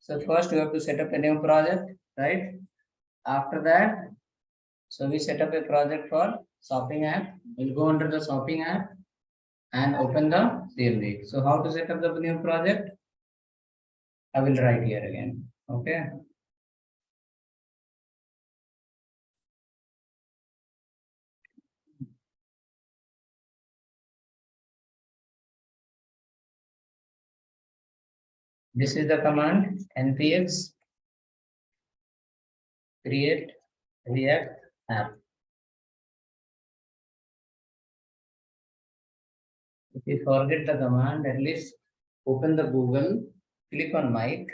So first we have to set up a new project, right? After that, so we set up a project for shopping app. We'll go under the shopping app and open the CMD. So how to set up the new project? I will write here again. Okay. This is the command npx create react app. If you forget the command, at least open the Google, click on mic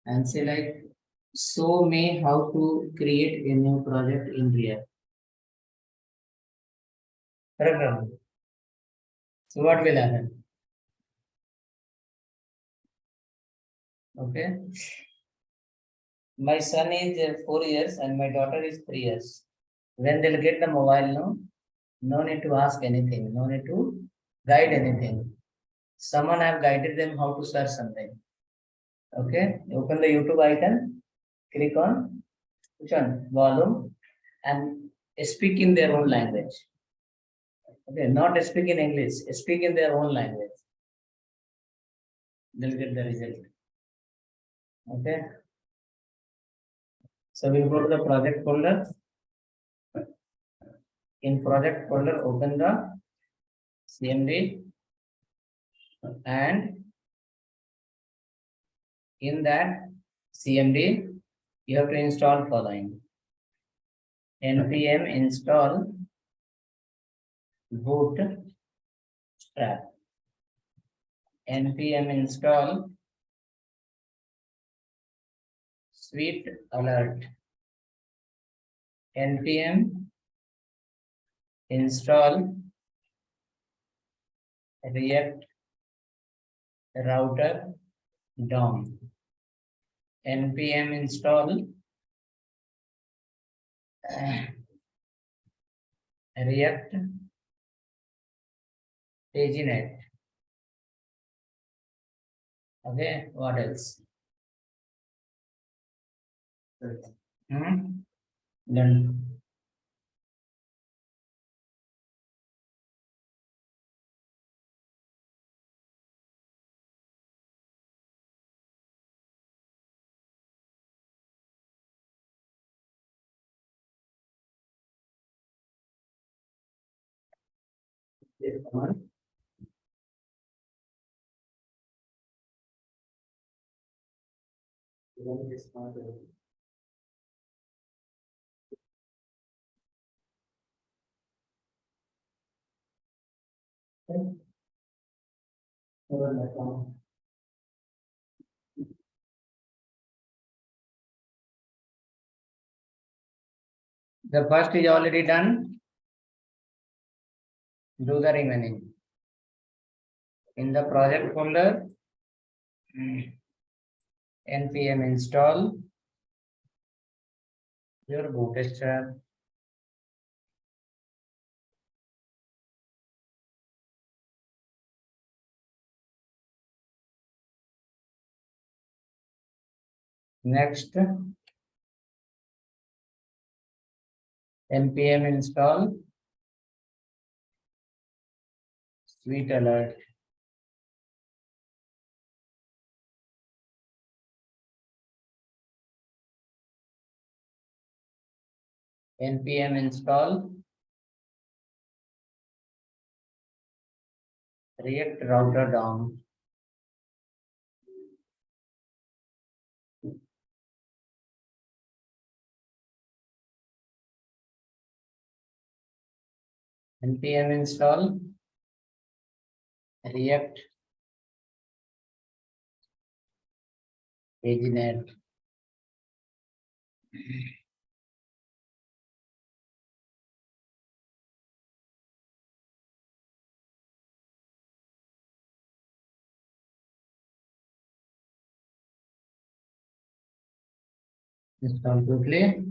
and say like, show me how to create a new project in React. Correct. So what will happen? Okay. My son is 4 years and my daughter is 3 years. When they'll get the mobile, no need to ask anything, no need to guide anything. Someone have guided them how to search something. Okay, open the YouTube icon, click on which one? Volume, and speak in their own language. Okay, not speak in English, speak in their own language. They'll get the result. Okay. So we'll go to the project folder. In project folder, open the CMD and in that CMD, you have to install following. npm install bootstrap. npm install sweet alert. npm install react router DOM. npm install react paginet. Okay, what else? Done. This command. The first is already done. Do the remaining. In the project folder, npm install your bootstrap. Next, npm install sweet alert. npm install react router DOM. npm install react paginet. Install quickly.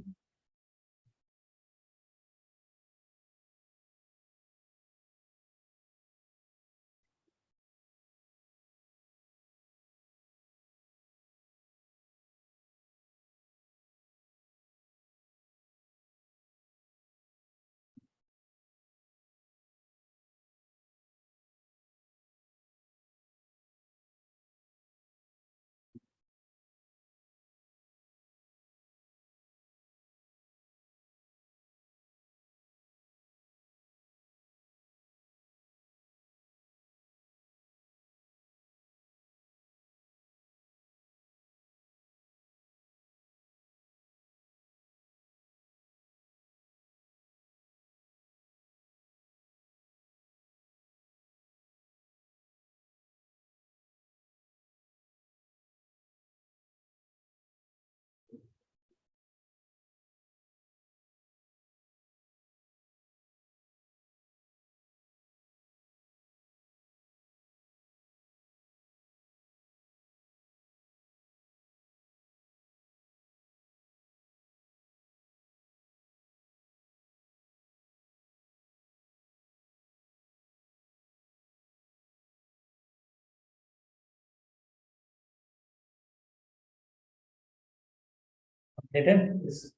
Written? Yes.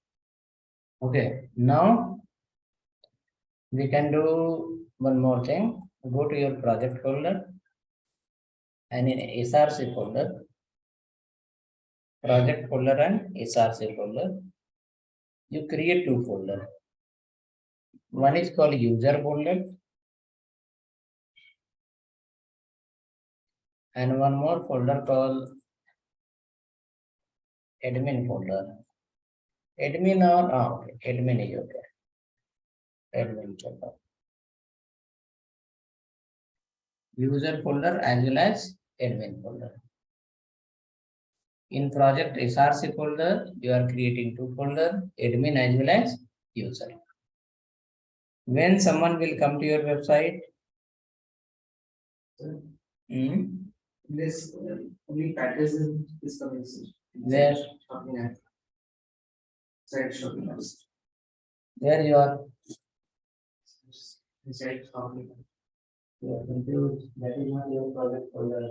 Okay. Now we can do one more thing. Go to your project folder and in SRC folder, project folder and SRC folder, you create two folders. One is called user folder and one more folder called admin folder. Admin or okay, admin is okay. Admin folder. User folder as well as admin folder. In project SRC folder, you are creating two folders, admin as well as user. When someone will come to your website, this only package is coming. Where? Shopping app. Site shopping apps. Where you are? Inside shopping. You are confused. That is not your project folder.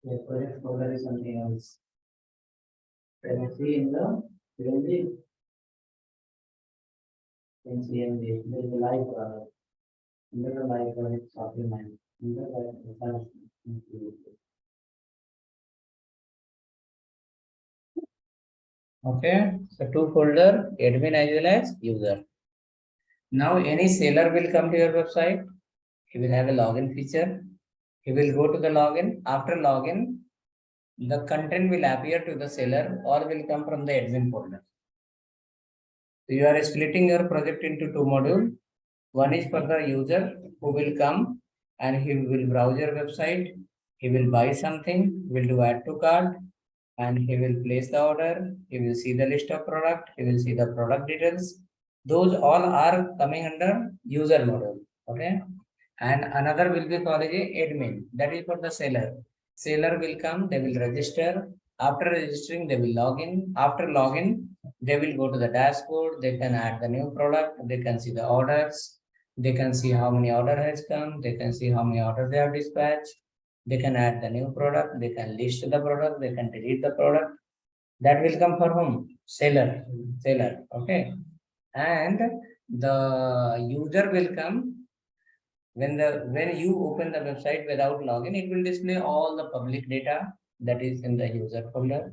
Your project folder is something else. Can you see in the CMD? In CMD, there is a live product. Under the live product shopping app. Under the okay, so two folder, admin as well as user. Now any seller will come to your website. He will have a login feature. He will go to the login. After login, the content will appear to the seller or will come from the admin folder. So you are splitting your project into two modules. One is for the user who will come and he will browse your website. He will buy something, will do add to cart, and he will place the order. He will see the list of product. He will see the product details. Those all are coming under user module. Okay. And another will be called as admin. That is for the seller. Seller will come, they will register. After registering, they will log in. After login, they will go to the dashboard. They can add the new product. They can see the orders. They can see how many order has come. They can see how many orders they have dispatched. They can add the new product. They can list the product. They can delete the product. That will come for whom? Seller. Seller. Okay. And the user will come when you open the website without login, it will display all the public data that is in the user folder.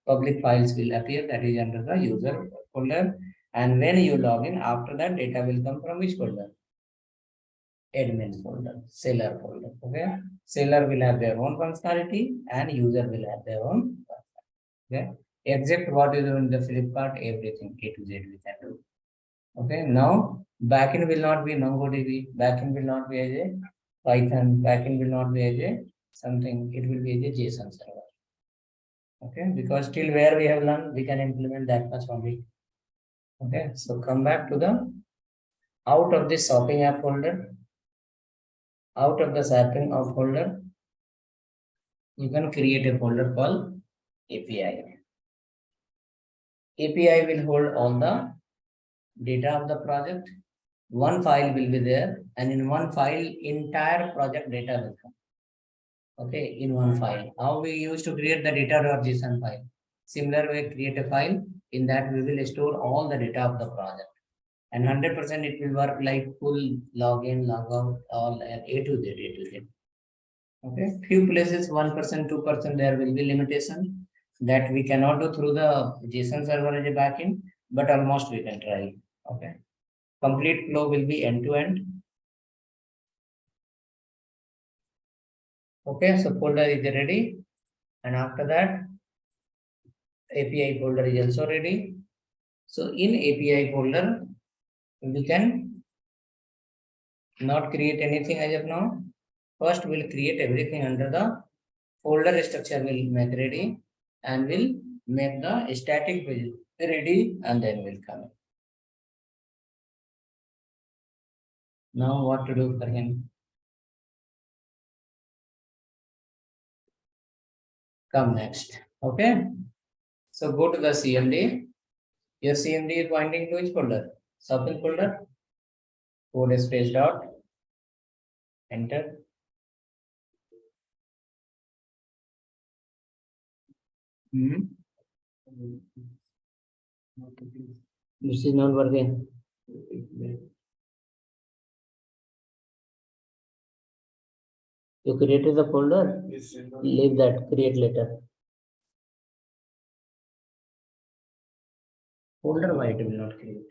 Public files will appear that is under the user folder. And when you log in, after that data will come from which folder? Admin folder, seller folder. Okay. Seller will have their own functionality and user will have their own. Okay. Except what is in the Flipkart, everything A to Z we can do. Okay, now backend will not be MongoDB, backend will not be as a Python, backend will not be as a something, it will be as a JSON server. Okay, because till where we have learned, we can implement that much only. Okay, so come back to the out of this shopping app folder, out of the shopping app folder, you can create a folder called API. API will hold all the data of the project. One file will be there, and in one file, entire project data will come. Okay, in one file. How we used to create the data.json file. Similar way, create a file. In that, we will store all the data of the project. And 100% it will work like full login, logout, all A to Z, A to Z. Okay, few places 1%, 2% there will be limitation that we cannot do through the JSON server as a backend, but almost we can try. Okay. Complete flow will be end to end. Okay, so folder is ready. And after that, API folder is also ready. So in API folder, we can not create anything as of now. First, we'll create everything under the folder structure will make ready and will make the static will ready and then will come. Now what to do for him? Come next. Okay. So go to the CMD. Your CMD is pointing to which folder? Shopping folder. Code space dot. Enter. This is not working. You created the folder? Leave that, create later. Folder why it will not create?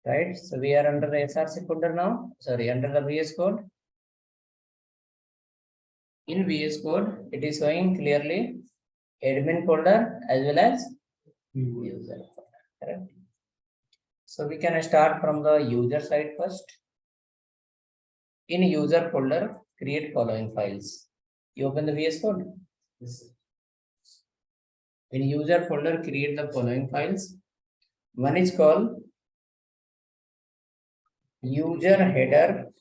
Right, so we are under the SRC folder now, sorry, under the VS Code. In VS Code, it is showing clearly admin folder as well as user folder, correct? So we can start from the user side first. In user folder, create following files. You open the VS Code. In user folder, create the following files. One is called user header.js.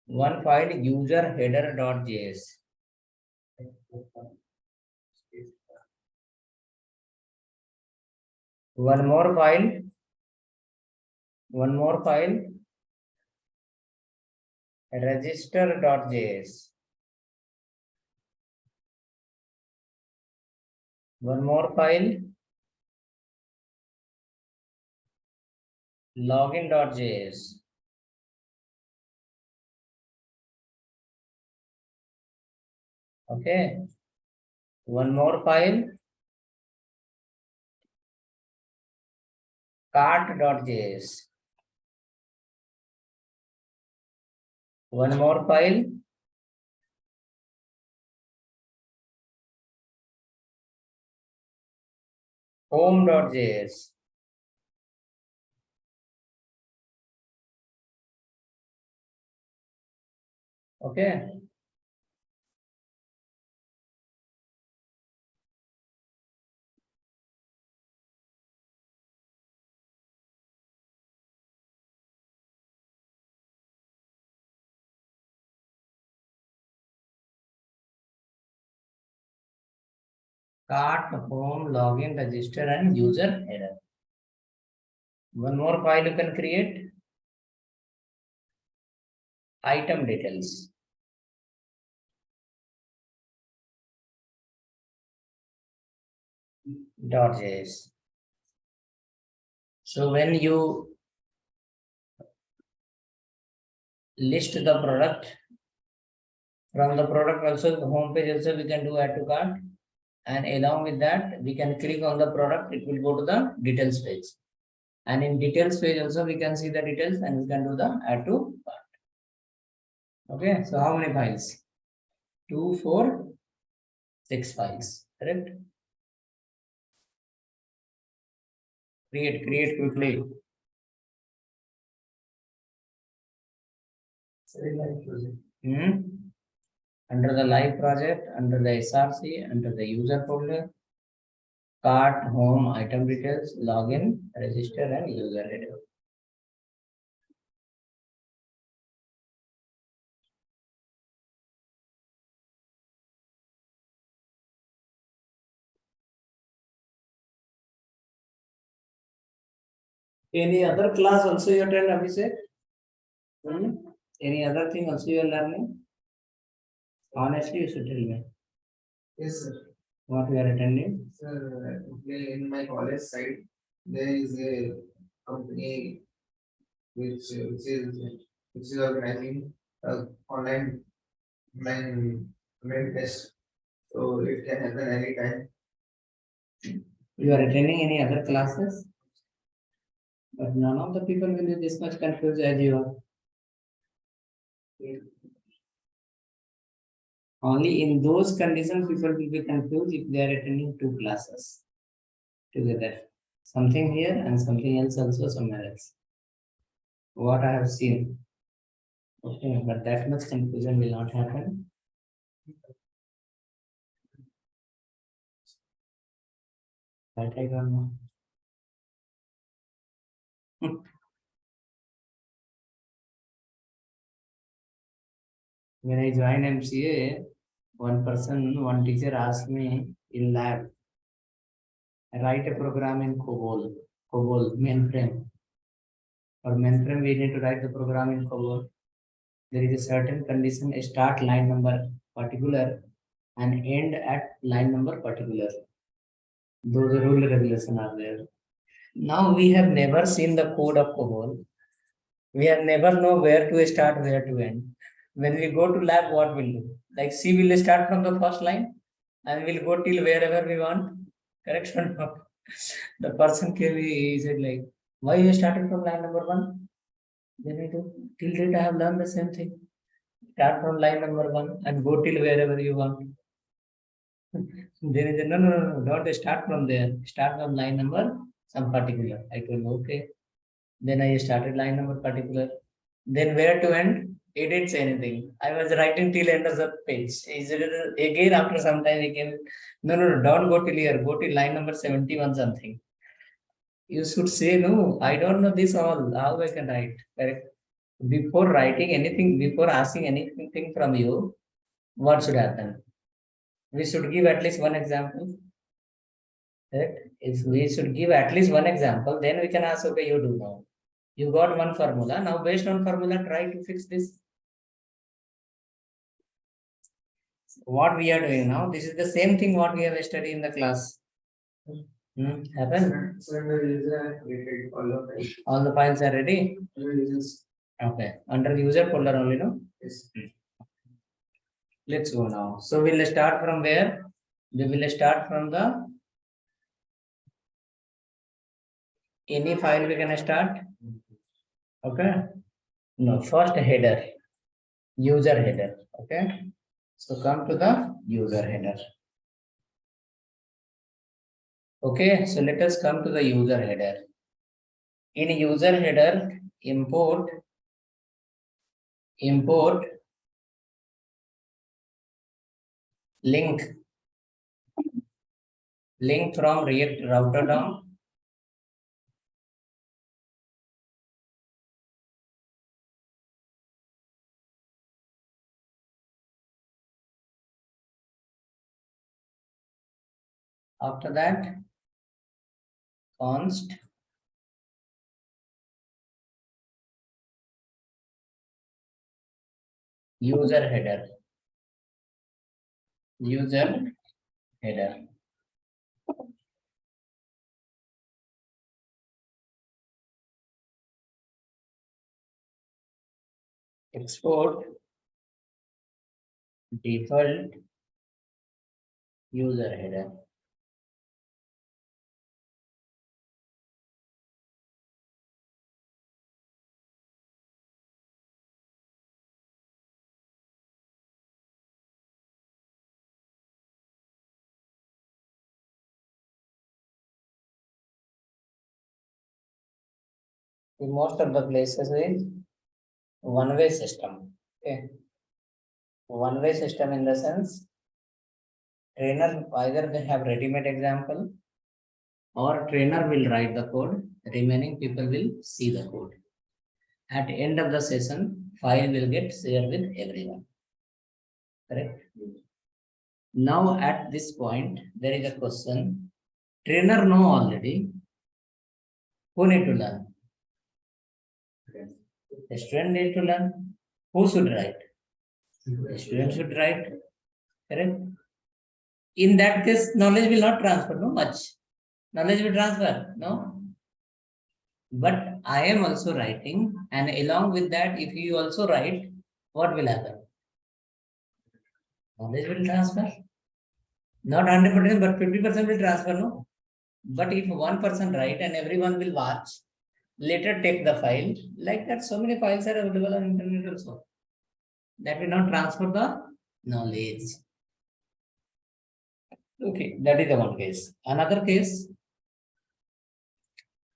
One file user header.js. One more file register.js. One more file login.js. Okay. One more file cart.js. One more file home.js. Okay. Cart, home, login, register, and user header. One more file you can create. Item details. .js. So when you list the product, from the product also, the home page also we can do add to cart. And along with that, we can click on the product, it will go to the details page. And in details page also, we can see the details and we can do the add to cart. Okay, so how many files? 2, 4, 6 files, correct? Create quickly. Under the live project, under the SRC, under the user folder, cart, home, item details, login, register, and user header. Any other class also you attend, Abhishek? Any other thing also you are learning? Honestly, you should tell me. Yes, sir. What you are attending? Sir, in my college side, there is a company which is organizing online test. So it can happen anytime. You are attending any other classes? But none of the people will be this much confused as you are. Only in those conditions people will be confused if they are attending 2 classes together. Something here and something else also somewhere else. What I have seen. Okay, but that much confusion will not happen. That I don't know. When I joined MCA, one teacher asked me in lab, write a program in COBOL mainframe. For mainframe, we need to write the program in COBOL. There is a certain condition, start line number particular and end at line number particular. Those rule regulation are there. Now we have never seen the code of COBOL. We have never know where to start, where to end. When we go to lab, what we'll do? Like C will start from the first line and we'll go till wherever we want. Correct or not? The person came, he said like, why you started from line number 1? Then I do, till date I have learned the same thing. Start from line number 1 and go till wherever you want. Then he said, no, don't start from there. Start from line number some particular. I told him, okay. Then I started line number particular. Then where to end? He didn't say anything. I was writing till end of the page. He said again after some time he came. No, don't go till here. Go till line number 71 something. You should say no. I don't know this all. How I can write? Correct. Before writing anything, before asking anything from you, what should happen? We should give at least one example. Correct. If we should give at least one example, then we can ask, okay, you do now. You got one formula. Now, based on formula, try to fix this. What we are doing now, this is the same thing what we have studied in the class. Happen? So under user created All the files are ready? users. Okay. Under user folder only, no? Yes. Let's go now. So we'll start from where? We will start from the any file we can start. Okay. No, first header. User header. Okay. So come to the user header. Okay, so let us come to the user header. In user header, import link from React router DOM. After that, const user header. Export default user header. In most of the places is one-way system. Okay. One-way system in the sense trainer either they have ready-made example or trainer will write the code, remaining people will see the code. At the end of the session, file will get shared with everyone. Correct? Now at this point, there is a question. Trainer know already. Who need to learn? The student need to learn. Who should write? The student should write. Correct? In that case, knowledge will not transfer, no much. Knowledge will transfer, no? But I am also writing, and along with that, if you also write, what will happen? Knowledge will transfer. Not 100%, but 50% will transfer, no? But if one person write and everyone will watch, later take the file, like that, so many files are available on internet also. That will not transfer the knowledge. Okay, that is the one case. Another case,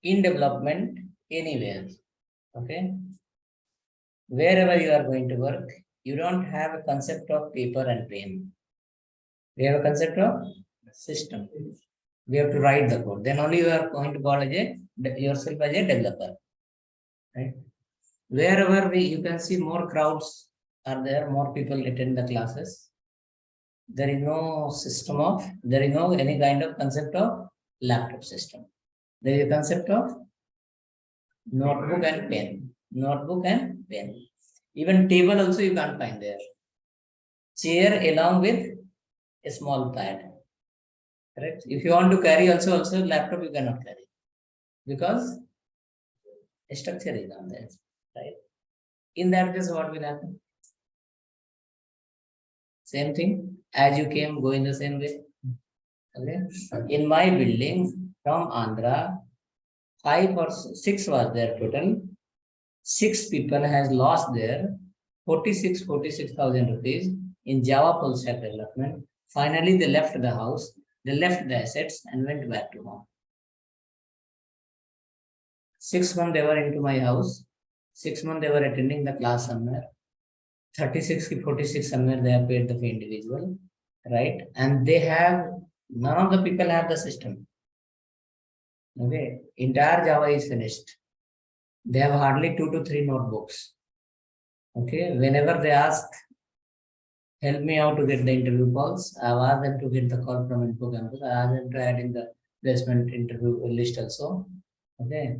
in development, anywhere. Okay. Wherever you are going to work, you don't have a concept of paper and pen. We have a concept of system. We have to write the code. Then only you are going to call yourself as a developer. Right? Wherever you can see more crowds, are there, more people attend the classes. There is no system of, there is no any kind of concept of laptop system. There is a concept of notebook and pen. Notebook and pen. Even table also you can't find there. Chair along with a small pad. Correct? If you want to carry also laptop you cannot carry. Because a structure is on there. Right? In that case, what will happen? Same thing. As you came, go in the same way. Okay. In my building from Andhra, 5 or 6 was there total. 6 people has lost their 46,000 rupees in Java full stack development. Finally, they left the house, they left the assets and went back to home. 6 months they were into my house. 6 months they were attending the class somewhere. 36 to 46 somewhere they have paid the fee individual, right? And they have, none of the people have the system. Okay, entire Java is finished. They have hardly 2 to 3 notebooks. Okay, whenever they ask, help me out to get the interview calls, I've asked them to get the call from Info Campus. I asked them to add in the placement interview list also. Okay,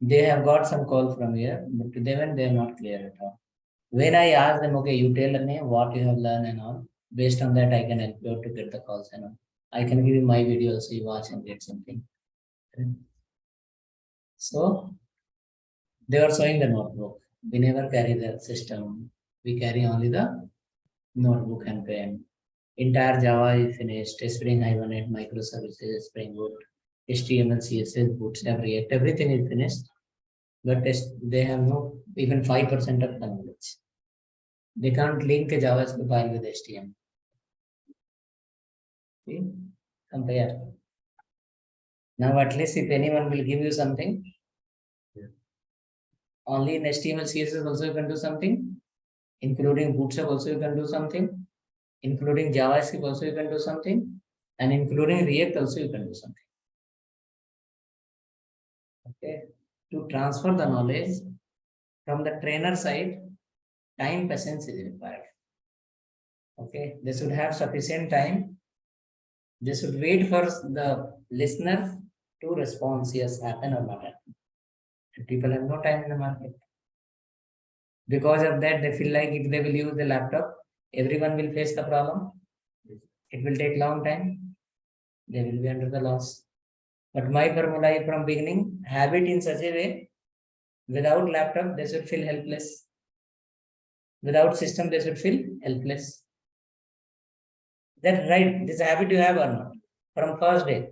they have got some call from here, but to them they are not clear at all. When I ask them, okay, you tell me what you have learned and all, based on that, I can help you to get the calls and all. I can give you my videos, so you watch and get something. So they are showing the notebook. We never carry the system. We carry only the notebook and pen. Entire Java is finished. Spring Hibernate, microservices, Spring Boot, HTML, CSS, Bootstrap, React, everything is finished. But they have no even 5% of the knowledge. They can't link a JavaScript file with HTML. See? Compare. Now, at least if anyone will give you something, only in HTML, CSS also you can do something, including Bootstrap also you can do something, including JavaScript also you can do something, and including React also you can do something. Okay. To transfer the knowledge from the trainer side, time patience is required. Okay, they should have sufficient time. They should wait for the listener to respond, yes, happen or not happen. And people have no time in the market. Because of that, they feel like if they will use the laptop, everyone will face the problem. It will take long time. They will be under the loss. But my formula is from beginning, have it in such a way, without laptop, they should feel helpless. Without system, they should feel helpless. That's right. This habit you have or not? From first day.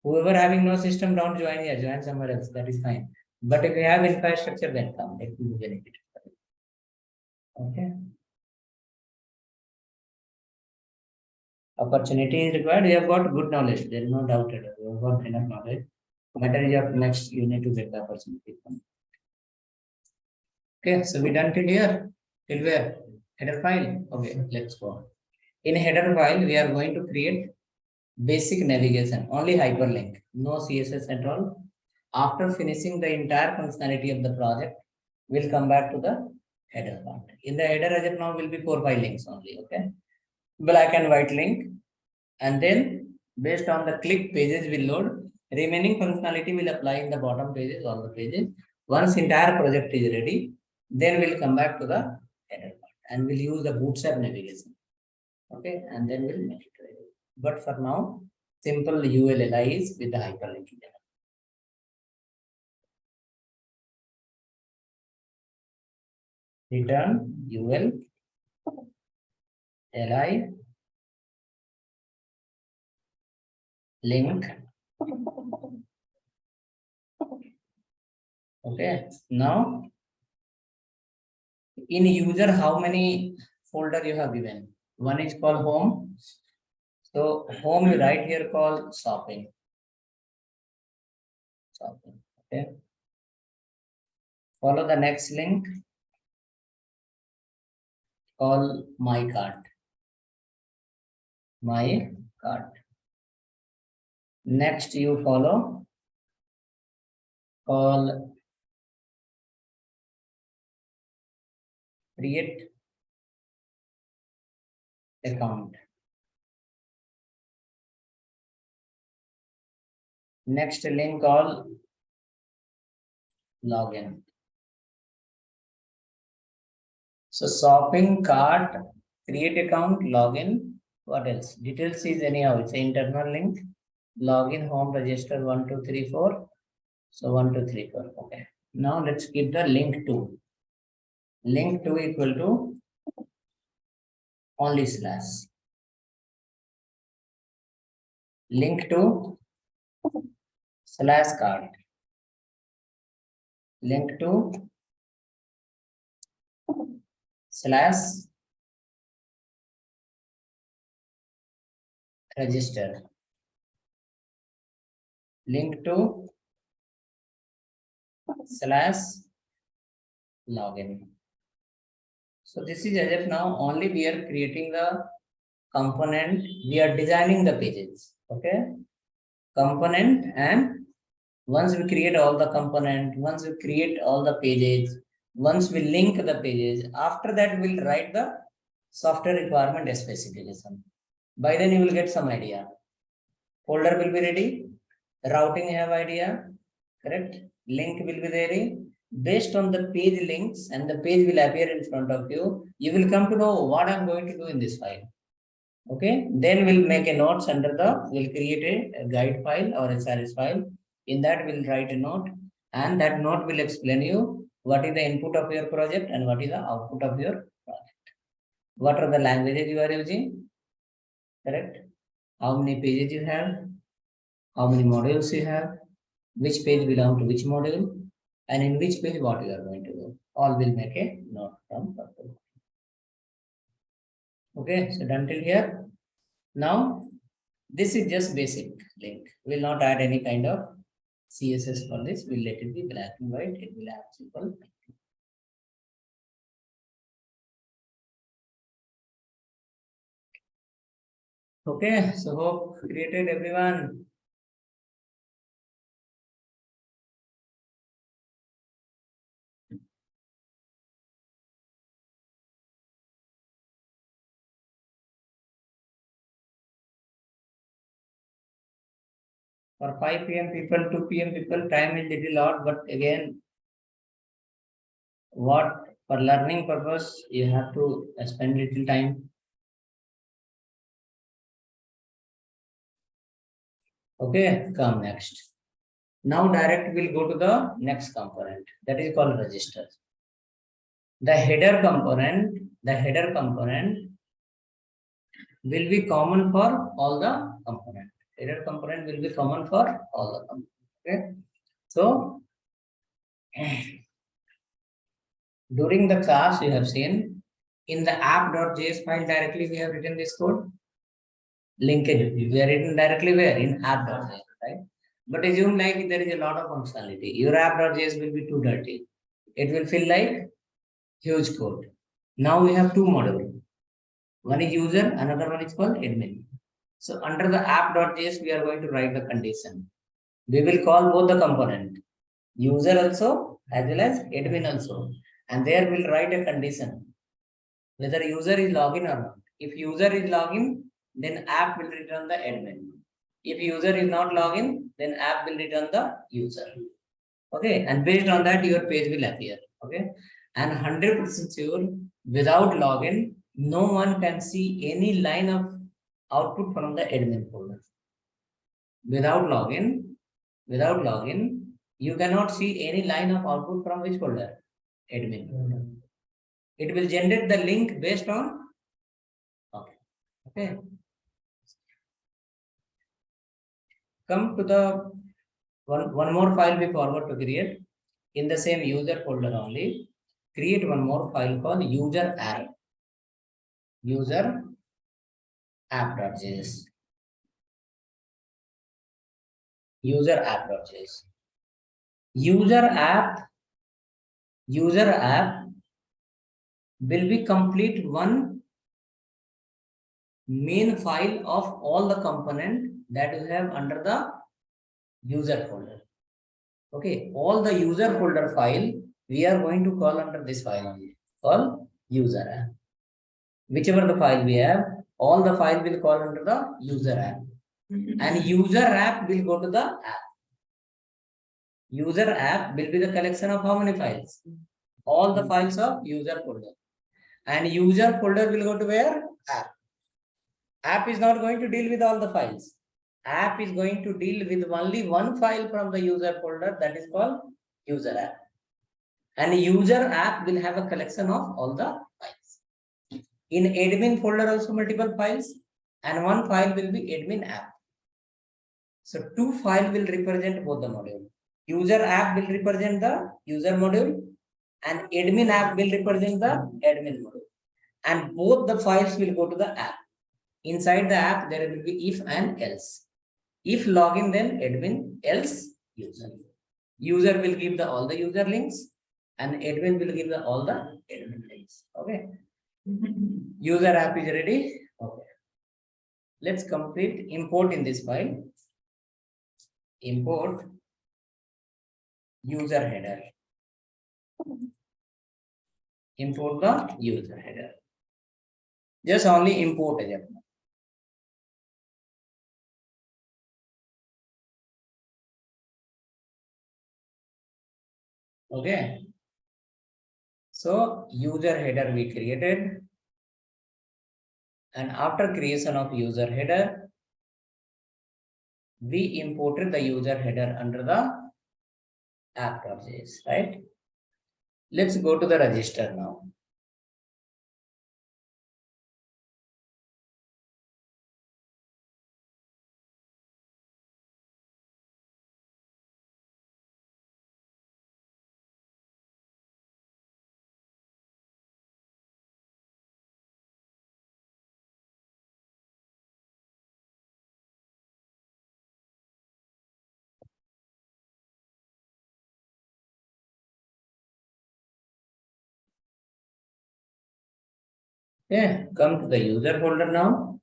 Whoever having no system, don't join here, join somewhere else. That is fine. But if you have infrastructure, then come. It will be benefit. Okay. Opportunity is required. You have got good knowledge. There is no doubt at all. You have got enough knowledge. Matter is of next, you need to get the opportunity. Okay, so we done till here. Till where? Header file. Okay, let's go. In header file, we are going to create basic navigation, only hyperlink, no CSS at all. After finishing the entire functionality of the project, we'll come back to the header part. In the header, as of now, will be 4-5 links only. Okay, black and white link, and then based on the click pages will load. Remaining functionality will apply in the bottom pages, all the pages. Once entire project is ready, then we'll come back to the header part and we'll use the Bootstrap navigation. Okay, and then we'll make it ready. But for now, simple ULLI is with the hyperlinking. Return UL li link. Okay, now in user, how many folder you have given? One is called home. So home you write here called shopping. Shopping. Okay. Follow the next link. Call my cart. My cart. Next you follow. Call create account. Next link called login. So shopping cart, create account, login. What else? Details is anyhow, it's an internal link. Login, home, register 1, 2, 3, 4. So 1, 2, 3, 4. Okay. Now let's keep the link to. Link to equal to only slash. Link to slash card. Link to slash register. Link to slash login. So this is as of now only we are creating the component, we are designing the pages. Okay. Component, and once we create all the component, once we create all the pages, once we link the pages, after that we'll write the software requirement specification. By then you will get some idea. Folder will be ready, routing you have idea, correct? Link will be there. Based on the page links and the page will appear in front of you, you will come to know what I'm going to do in this file. Okay, then we'll make a notes under the, we'll create a guide file or a SRS file. In that we'll write a note, and that note will explain you what is the input of your project and what is the output of your project. What are the languages you are using, correct? How many pages you have, how many modules you have, which page belong to which module, and in which page what you are going to do. All will make a note from purple. Okay, so done till here. Now, this is just basic link. We'll not add any kind of CSS for this. We'll let it be black and white. It will have simple. Okay, so hope created everyone. For 5 p.m. people, 2 p.m. people, time is little odd, but again, what for learning purpose, you have to spend little time. Okay, come next. Now direct we'll go to the next component, that is called register. The header component will be common for all the components. Header component will be common for all the components. Okay. So during the class you have seen in the app.js file directly we have written this code. Linkage we have written directly where in app.js, right? But assume like there is a lot of functionality. Your app.js will be too dirty. It will feel like huge code. Now we have two modules. One is user, another one is called admin. So under the app.js, we are going to write the condition. We will call both the component, user also as well as admin also. And there we'll write a condition, whether user is login or not. If user is login, then app will return the admin. If user is not login, then app will return the user. Okay, and based on that, your page will appear. Okay, and 100% sure without login, no one can see any line of output from the admin folder. Without login, you cannot see any line of output from which folder? Admin folder. It will generate the link based on. Okay. Come to the one more file we forward to create in the same user folder only. Create one more file called user app.js. User app.js. User app will be complete one main file of all the component that you have under the user folder. Okay, all the user folder file we are going to call under this file only, called user app. Whichever the file we have, All the file will call under the user app. And user app will go to the app. User app will be the collection of how many files? All the files of user folder. And user folder will go to where? App. App is not going to deal with all the files. App is going to deal with only one file from the user folder, that is called user app. And user app will have a collection of all the files. In admin folder also multiple files, and one file will be admin app. So two files will represent both the module. User app will represent the user module, and admin app will represent the admin module. And both the files will go to the app. Inside the app, there will be if and else. If login, then admin, else user. User will give the all the user links, and admin will give the all the admin links. Okay. User app is ready. Okay. Let's complete import in this file. Import user header. Import the user header. Just only import it. Okay. So user header we created. And after creation of user header, we imported the user header under the app.js, right? Let's go to the register now. Okay, come to the user folder now.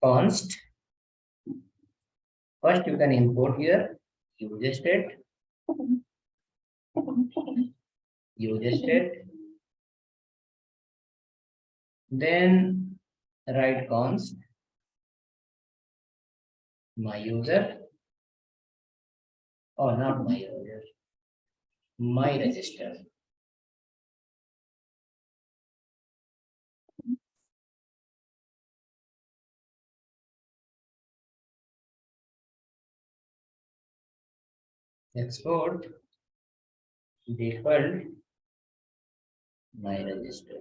Const. First, you can import here user state. User state. Then write const my user. Oh, not my user. My register. Export default my register.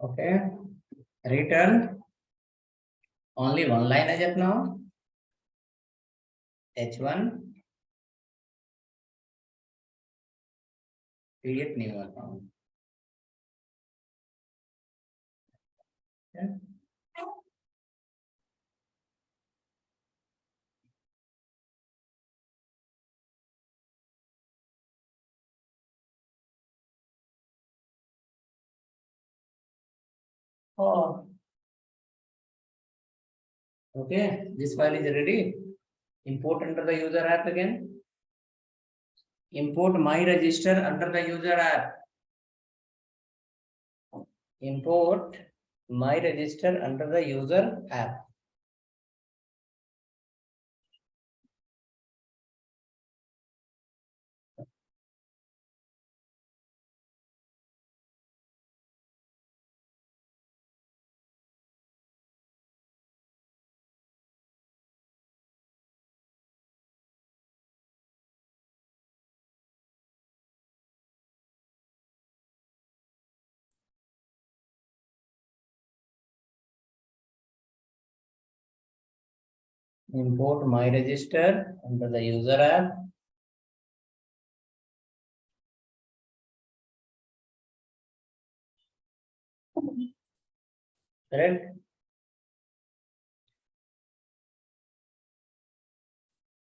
Okay. Return only one line as of now. H1 create new account. Okay. Oh. Okay, this file is ready. Import under the user app again. Import my register under the user app. Import my register under the user app. Import my register under the user app. Correct.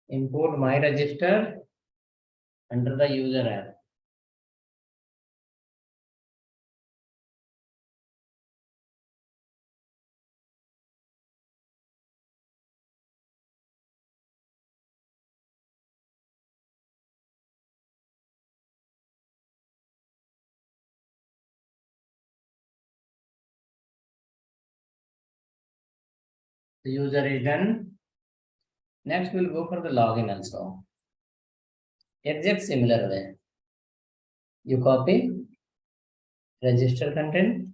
Import my register under the user app. The user is done. Next, we'll go for the login also. Exact similar way. You copy, register content,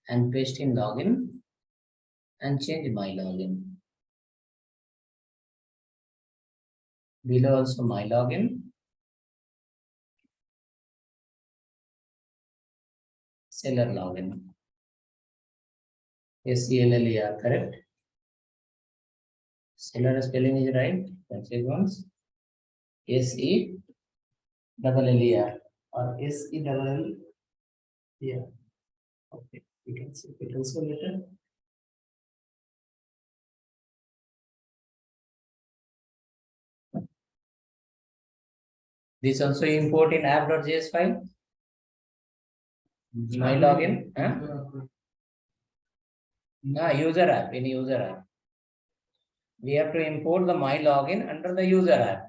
and paste in login, and change my login. Below also my login. Seller login. SELLER, correct? Seller spelling is right. That's it once. SELLER or SELL. Yeah. Okay. You can see it also later. This also import in app.js file. My login. Huh? No, user app, in user app. We have to import the my login under the user app.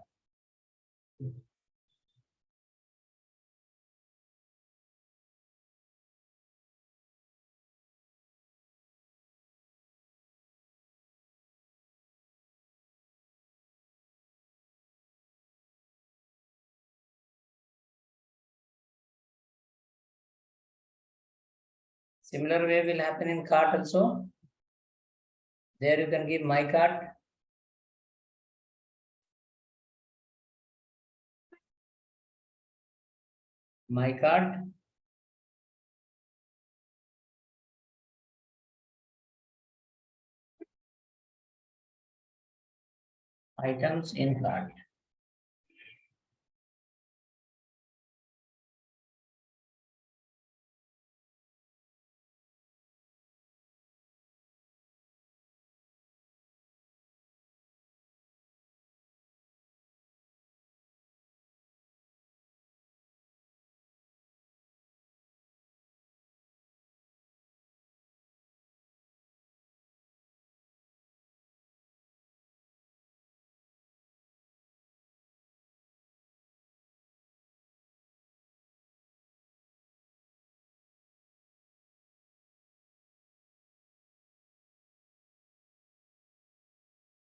Similar way will happen in cart also. There you can give my cart. My cart. Items in cart.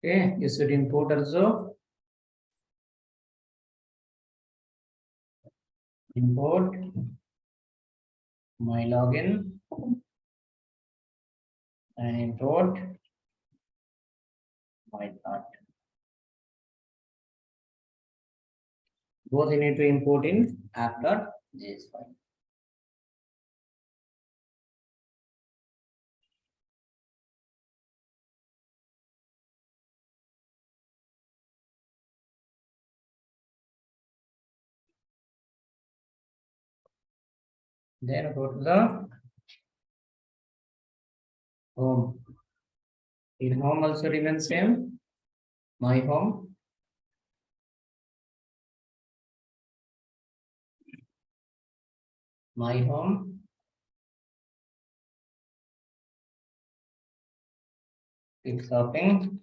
Okay, you should import also. Import my login and import my cart. Both you need to import in app.js file. Then go to the home. In home also remains same. My home. My home. Click shopping.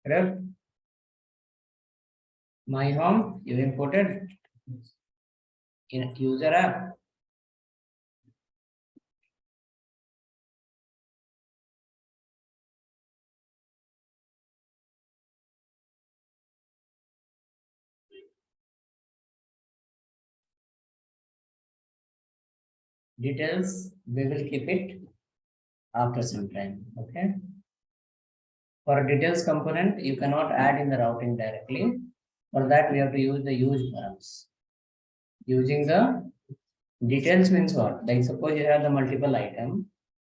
Correct? My home, you imported in user app. Details, we will keep it after some time. Okay. For details component, you cannot add in the routing directly. For that, we have to use the use params. Using the details means what? Like suppose you have the multiple item.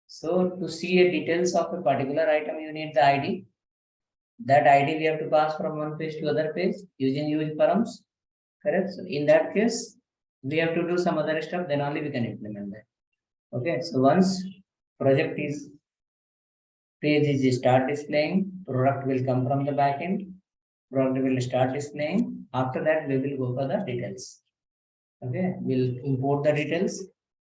So to see a details of a particular item, you need the ID. That ID we have to pass from one page to other page using use params. Correct. So in that case, we have to do some other stuff, then only we can implement that. Okay, so once project is page is start displaying, product will come from the backend, product will start displaying. After that, we will go for the details. Okay, we'll import the details,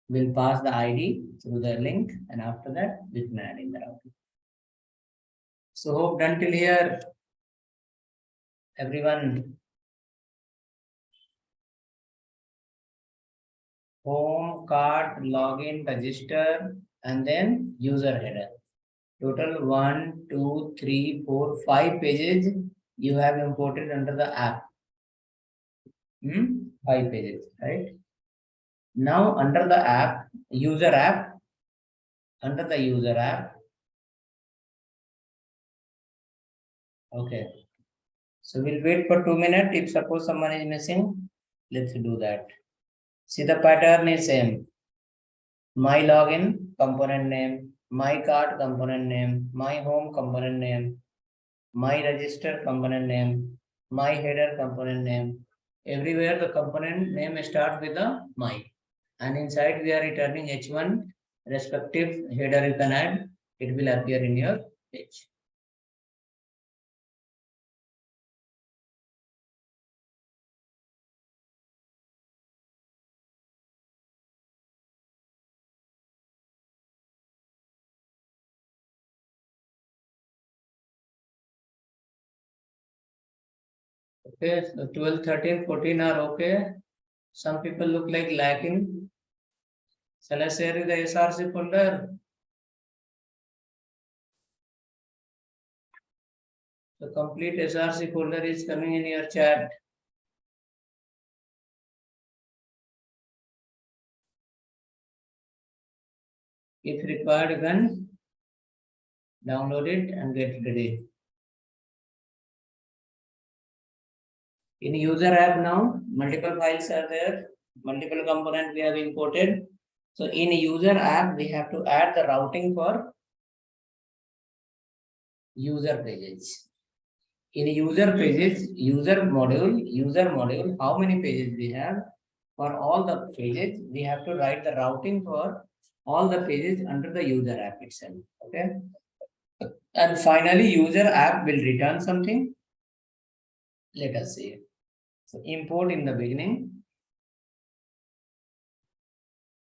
we'll pass the ID through the link, and after that, we can add in the routing. So hope done till here, everyone. Home, cart, login, register, and then user header. Total 1, 2, 3, 4, 5 pages you have imported under the app. 5 pages, right? Now under the app, user app, under the user app. Okay. So we'll wait for 2 minutes. If suppose someone is missing, let's do that. See, the pattern is same. My login component name, my cart component name, my home component name, my register component name, my header component name. Everywhere the component name starts with the my. And inside we are returning h1 respective header you can add. It will appear in your page. Okay, so 12, 13, 14 are okay. Some people look like lacking. Shall I share you the SRC folder? The complete SRC folder is coming in your chat. If required, you can download it and get ready. In user app now, multiple files are there, multiple components we have imported. So in user app, we have to add the routing for user pages. In user pages, user module, how many pages we have? For all the pages, we have to write the routing for all the pages under the user app itself. Okay. And finally, user app will return something. Let us see. So import in the beginning.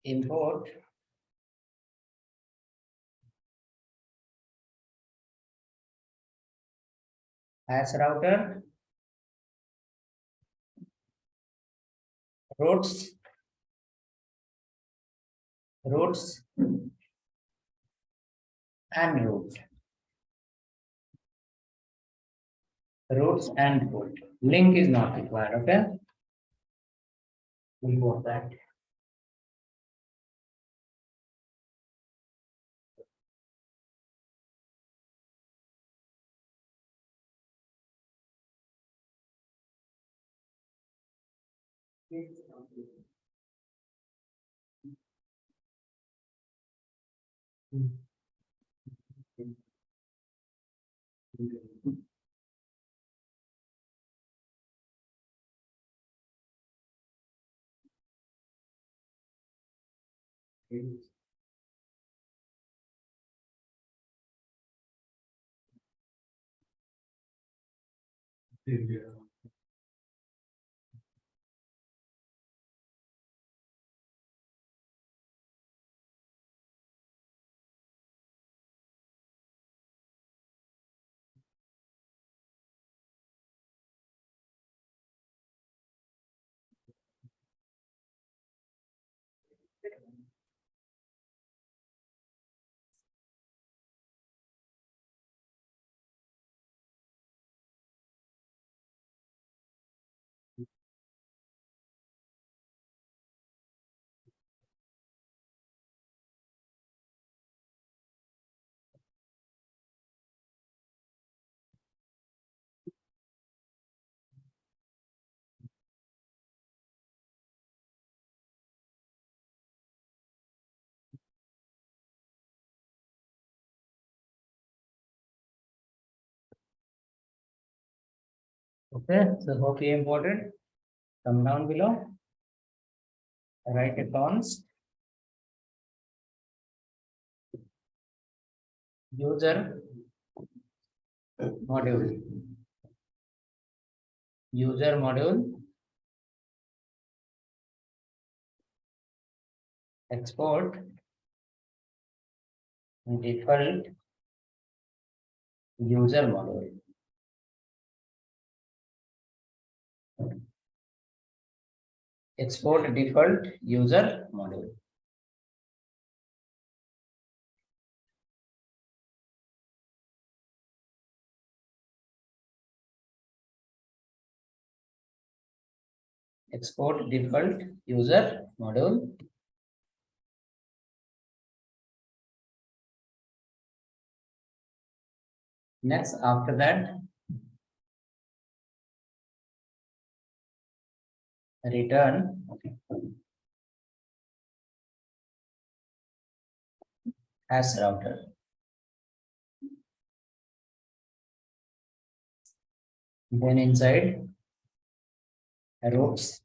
Import as router routes and routes and route. Link is not required. Okay, import that. Okay, so hope you imported. Come down below. Write a const user module. User module export default user module. Export default user module. Export default user module. Next, after that, return as router. Then inside routes,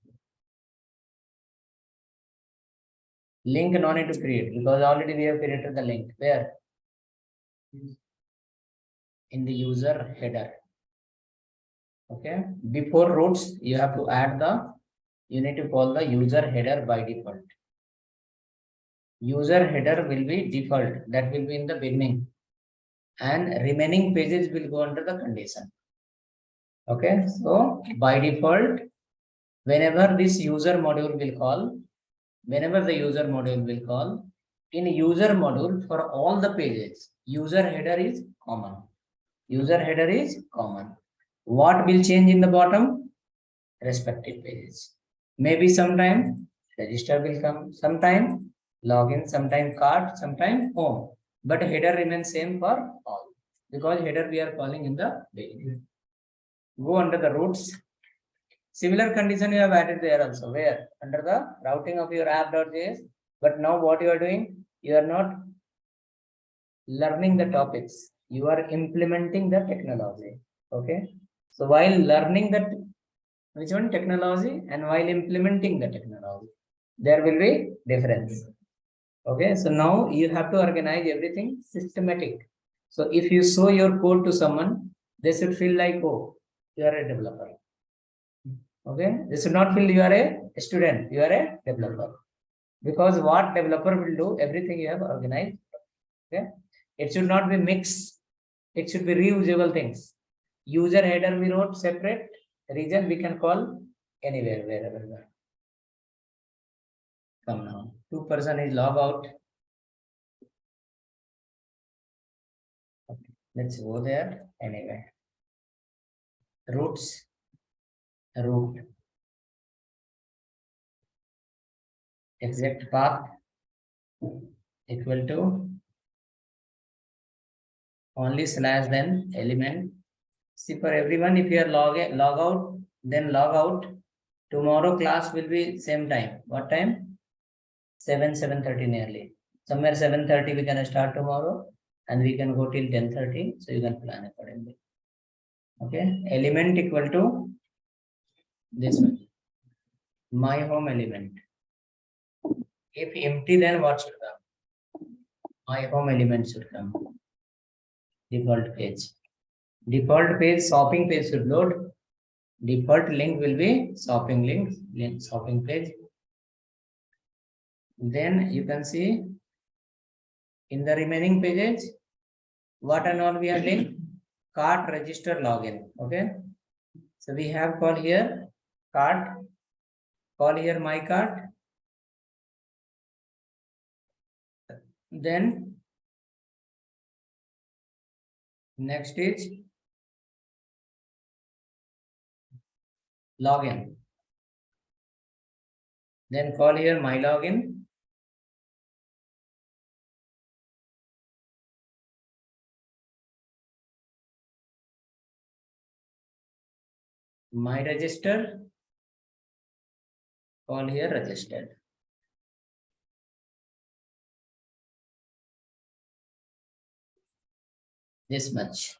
link no need to create because already we have created the link. Where? In the user header. Okay. Before routes, you have to add you need to call the user header by default. User header will be default, that will be in the beginning, and remaining pages will go under the condition. Okay, so by default, whenever this user module will call, whenever the user module will call, in user module for all the pages, user header is common. User header is common. What will change in the bottom? Respective pages. Maybe sometime register will come, sometime login, sometime cart, sometime home. But header remains same for all because header we are calling in the beginning. Go under the routes. Similar condition you have added there also. Where? Under the routing of your app.js. But now what you are doing? You are not learning the topics. You are implementing the technology. Okay. So while learning that which one technology and while implementing the technology, there will be difference. Okay. So now you have to organize everything systematic. So if you show your code to someone, they should feel like, oh, you are a developer. Okay, they should not feel you are a student, you are a developer. Because what developer will do, everything you have organized. Okay, it should not be mixed, it should be reusable things. User header we wrote separate, region we can call anywhere, wherever we are. Come now, 2% is log out. Okay, let's go there anyway. Routes, root, exact path equal to only slash then element. See, for everyone, if you are log out, then log out. Tomorrow class will be same time. What time? 7:30 nearly. Somewhere 7:30 we can start tomorrow and we can go till 10:30. So you can plan accordingly. Okay. Element equal to this one. My home element. If empty, then what should come? My home element should come. Default page. Default page, shopping page should load. Default link will be shopping link, shopping page. Then you can see in the remaining pages, what and all we are doing? Cart register login. Okay. So we have call here cart, call here my cart. Then next is login. Then call here my login. My register. Call here registered. This much.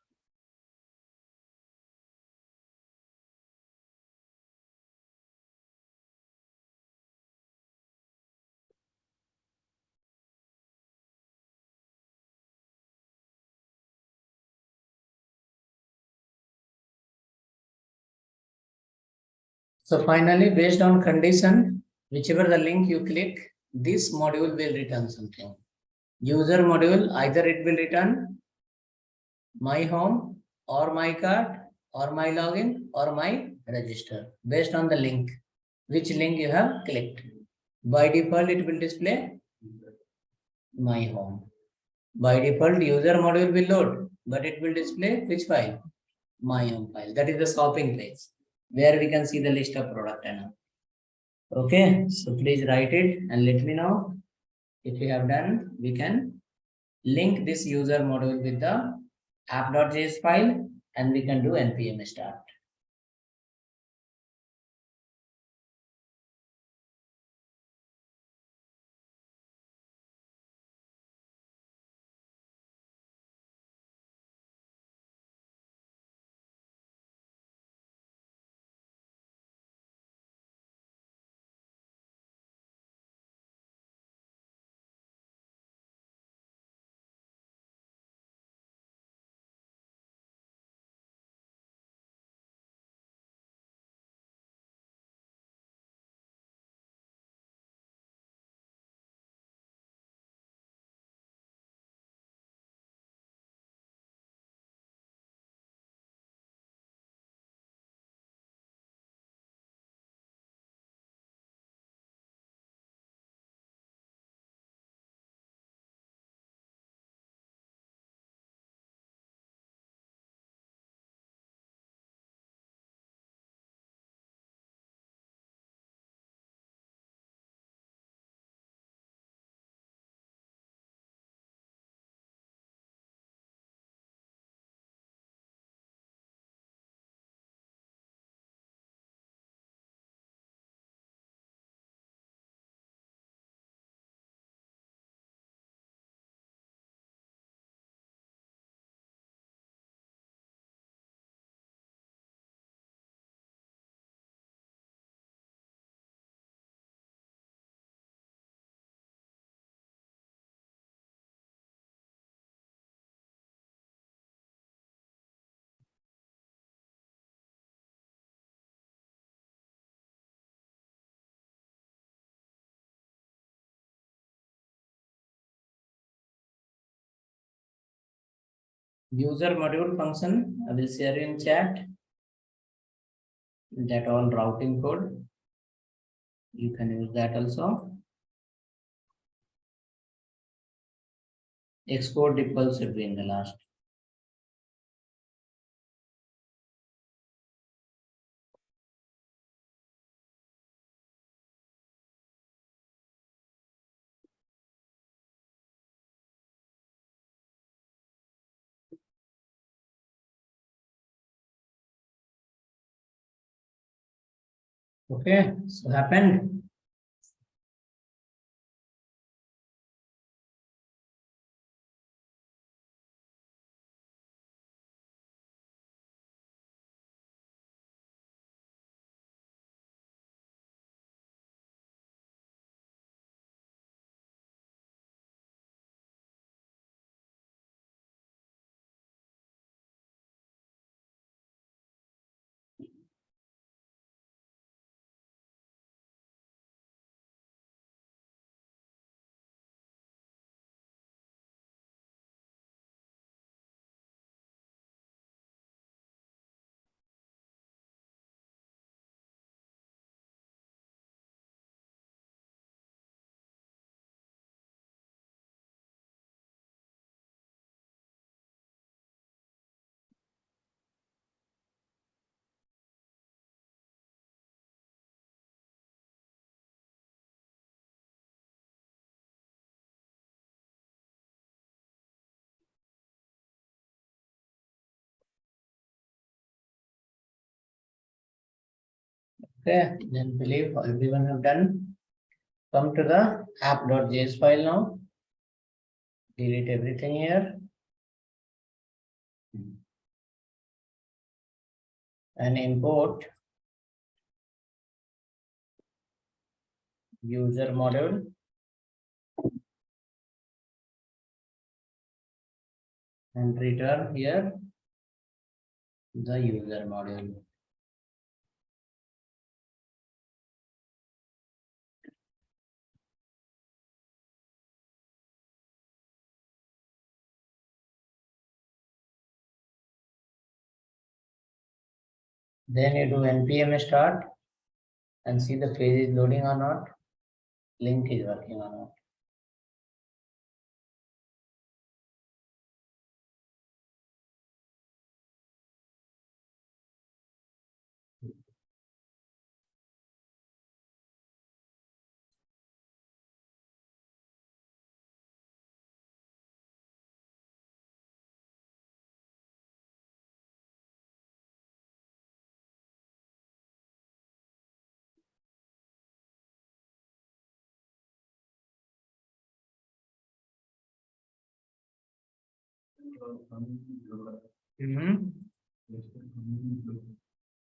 So finally, based on condition, whichever the link you click, this module will return something. User module, either it will return my home or my card or my login or my register based on the link, which link you have clicked. By default, it will display my home. By default, user module will load, but it will display which file? My home file. That is the shopping page where we can see the list of product and all. Okay, so please write it and let me know if you have done. We can link this user module with the app.js file and we can do npm start. User module function, I will share in chat that all routing code. You can use that also. Export DeepL should be in the last. Okay, so happened. Okay, then believe everyone have done. Come to the app.js file now. Delete everything here. And import user module and return here the user module. Then you do npm start and see the page is loading or not, link is working or not.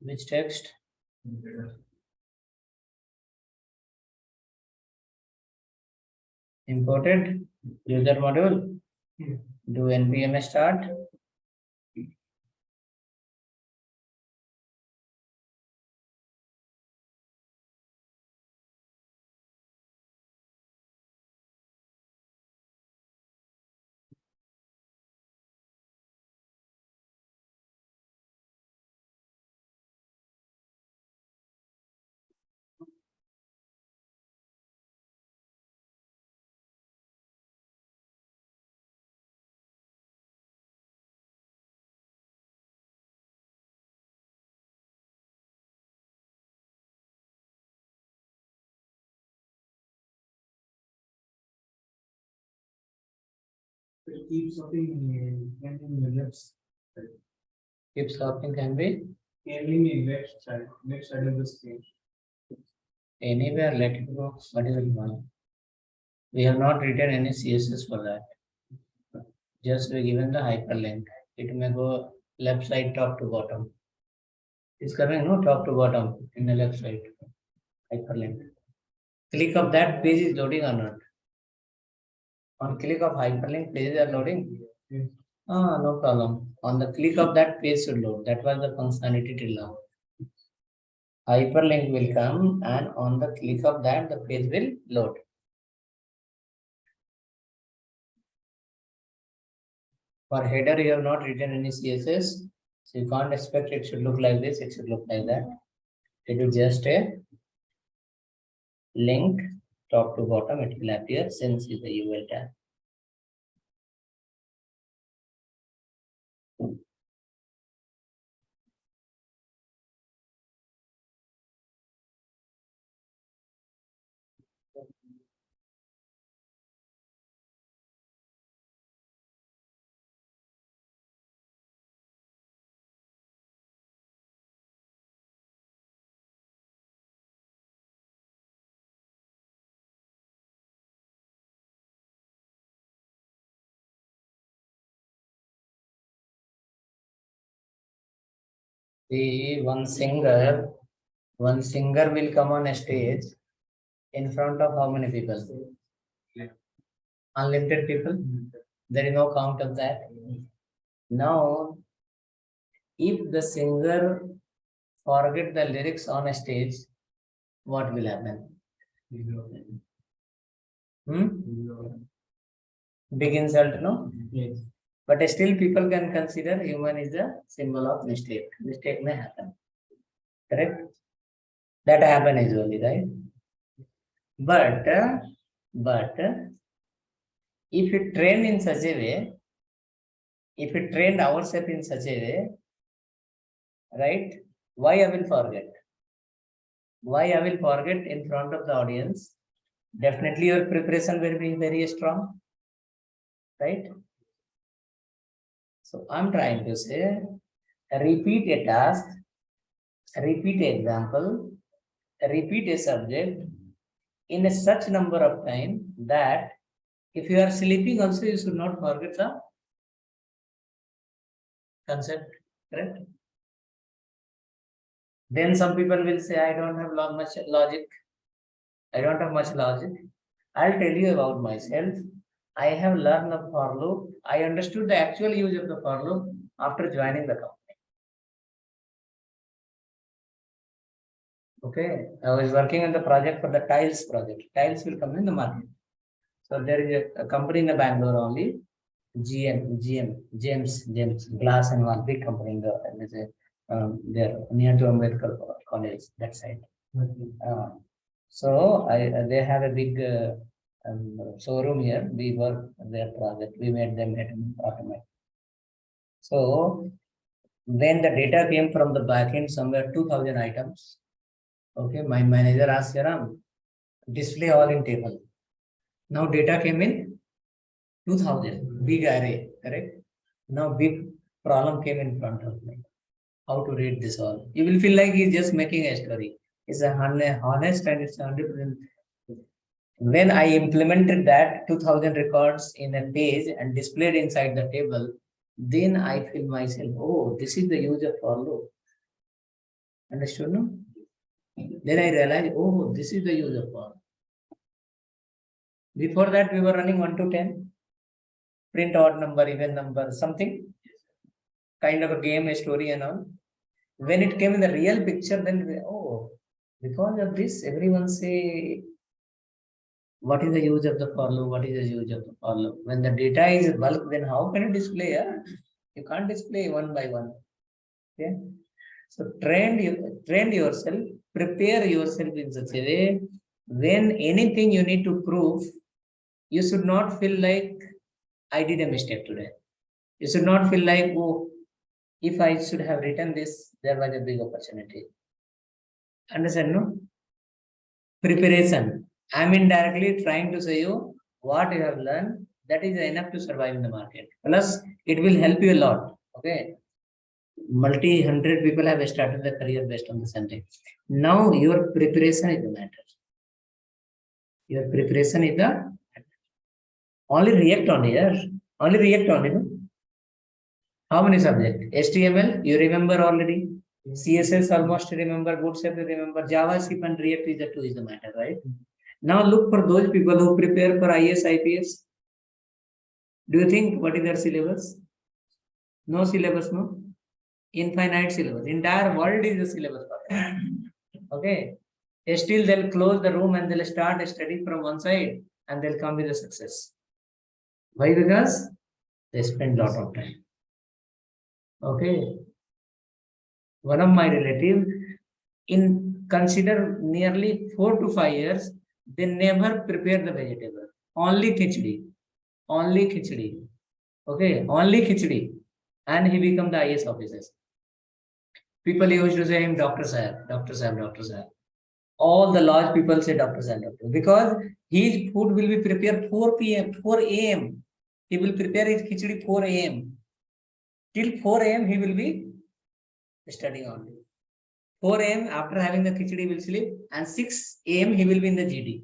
Which text? Imported user module. Do npm start. Keep something in the left side. Keep stopping can be Handling in left side of the screen. anywhere. Let it go. What is it one? We have not written any CSS for that. Just we given the hyperlink. It may go left side, top to bottom. It's coming no top to bottom in the left side. Hyperlink. Click of that page is loading or not? On click of hyperlink, pages are loading. Yes. No problem. On the click of that page should load. That was the functionality till now. Hyperlink will come and on the click of that, the page will load. For header, you have not written any CSS. So you can't expect it should look like this. It should look like that. It is just a link top to bottom. It will appear since is the UL tag. The one singer will come on a stage in front of how many people? Unlimited people. There is no count of that. Now, if the singer forget the lyrics on a stage, what will happen? Big insult, no? Yes. But still people can consider human is a symbol of mistake. Mistake may happen. Correct? That happen usually, right? But if you train in such a way, if we trained ourselves in such a way, right? Why I will forget? Why I will forget in front of the audience? Definitely your preparation will be very strong, right? So I'm trying to say, repeat a task, repeat an example, repeat a subject in a such number of time that if you are sleeping also, you should not forget the concept, correct? Then some people will say, I don't have much logic. I don't have much logic. I'll tell you about myself. I have learned the for loop. I understood the actual use of the for loop after joining the company. Okay, I was working on the project for the tiles project. Tiles will come in the market. So there is a company in the Bangalore only, James Glass and one big company in the there near to Ambedkar College, that side. So they have a big showroom here. We work their project. We made them automatic. So when the data came from the backend, somewhere 2000 items. Okay, my manager asked Jaram, display all in table. Now data came in 2000, big array, correct? Now big problem came in front of me. How to read this all? You will feel like he's just making a story. It's a honest and it's 100%. When I implemented that 2000 records in a page and displayed inside the table, then I feel myself, oh, this is the use of for loop. Understood, no? Then I realized, oh, this is the use of for. Before that, we were running 1 to 10, print odd number, even number, something kind of a game, a story, and all. When it came in the real picture, then oh, because of this, everyone say, what is the use of the for loop? What is the use of the for loop? When the data is bulk, then how can you display? You can't display one by one. Okay. So train yourself, prepare yourself in such a way. When anything you need to prove, you should not feel like I did a mistake today. You should not feel like, oh, if I should have written this, there was a big opportunity. Understand, no? Preparation. I'm indirectly trying to say you what you have learned, that is enough to survive in the market. Plus, it will help you a lot. Okay. Multi-hundred people have started their career based on the same thing. Now your preparation is the matter. Your preparation is the only react only, yes. Only react only, no? How many subjects? HTML, you remember already. CSS almost remember, Bootstrap you remember, JavaScript and React is the two is the matter, right? Now look for those people who prepare for IS, IPS. Do you think what is their syllabus? No syllabus, no? Infinite syllabus. Entire world is the syllabus for them. Okay. Still they'll close the room and they'll start studying from one side and they'll come with a success. Why? Because they spend a lot of time. Okay. One of my relatives, in consider nearly 4 to 5 years, they never prepare the vegetable. Only khichdi. Only khichdi. Okay, only khichdi. And he become the IS officer. People used to say him Dr. Sahab, Dr. Sahab, Dr. Sahab. All the large people say Dr. Sahab, Dr. Because his food will be prepared 4 p.m., 4 a.m. He will prepare his khichdi 4 a.m. Till 4 a.m. he will be studying only. 4 a.m. after having the khichdi will sleep and 6 a.m. he will be in the GD.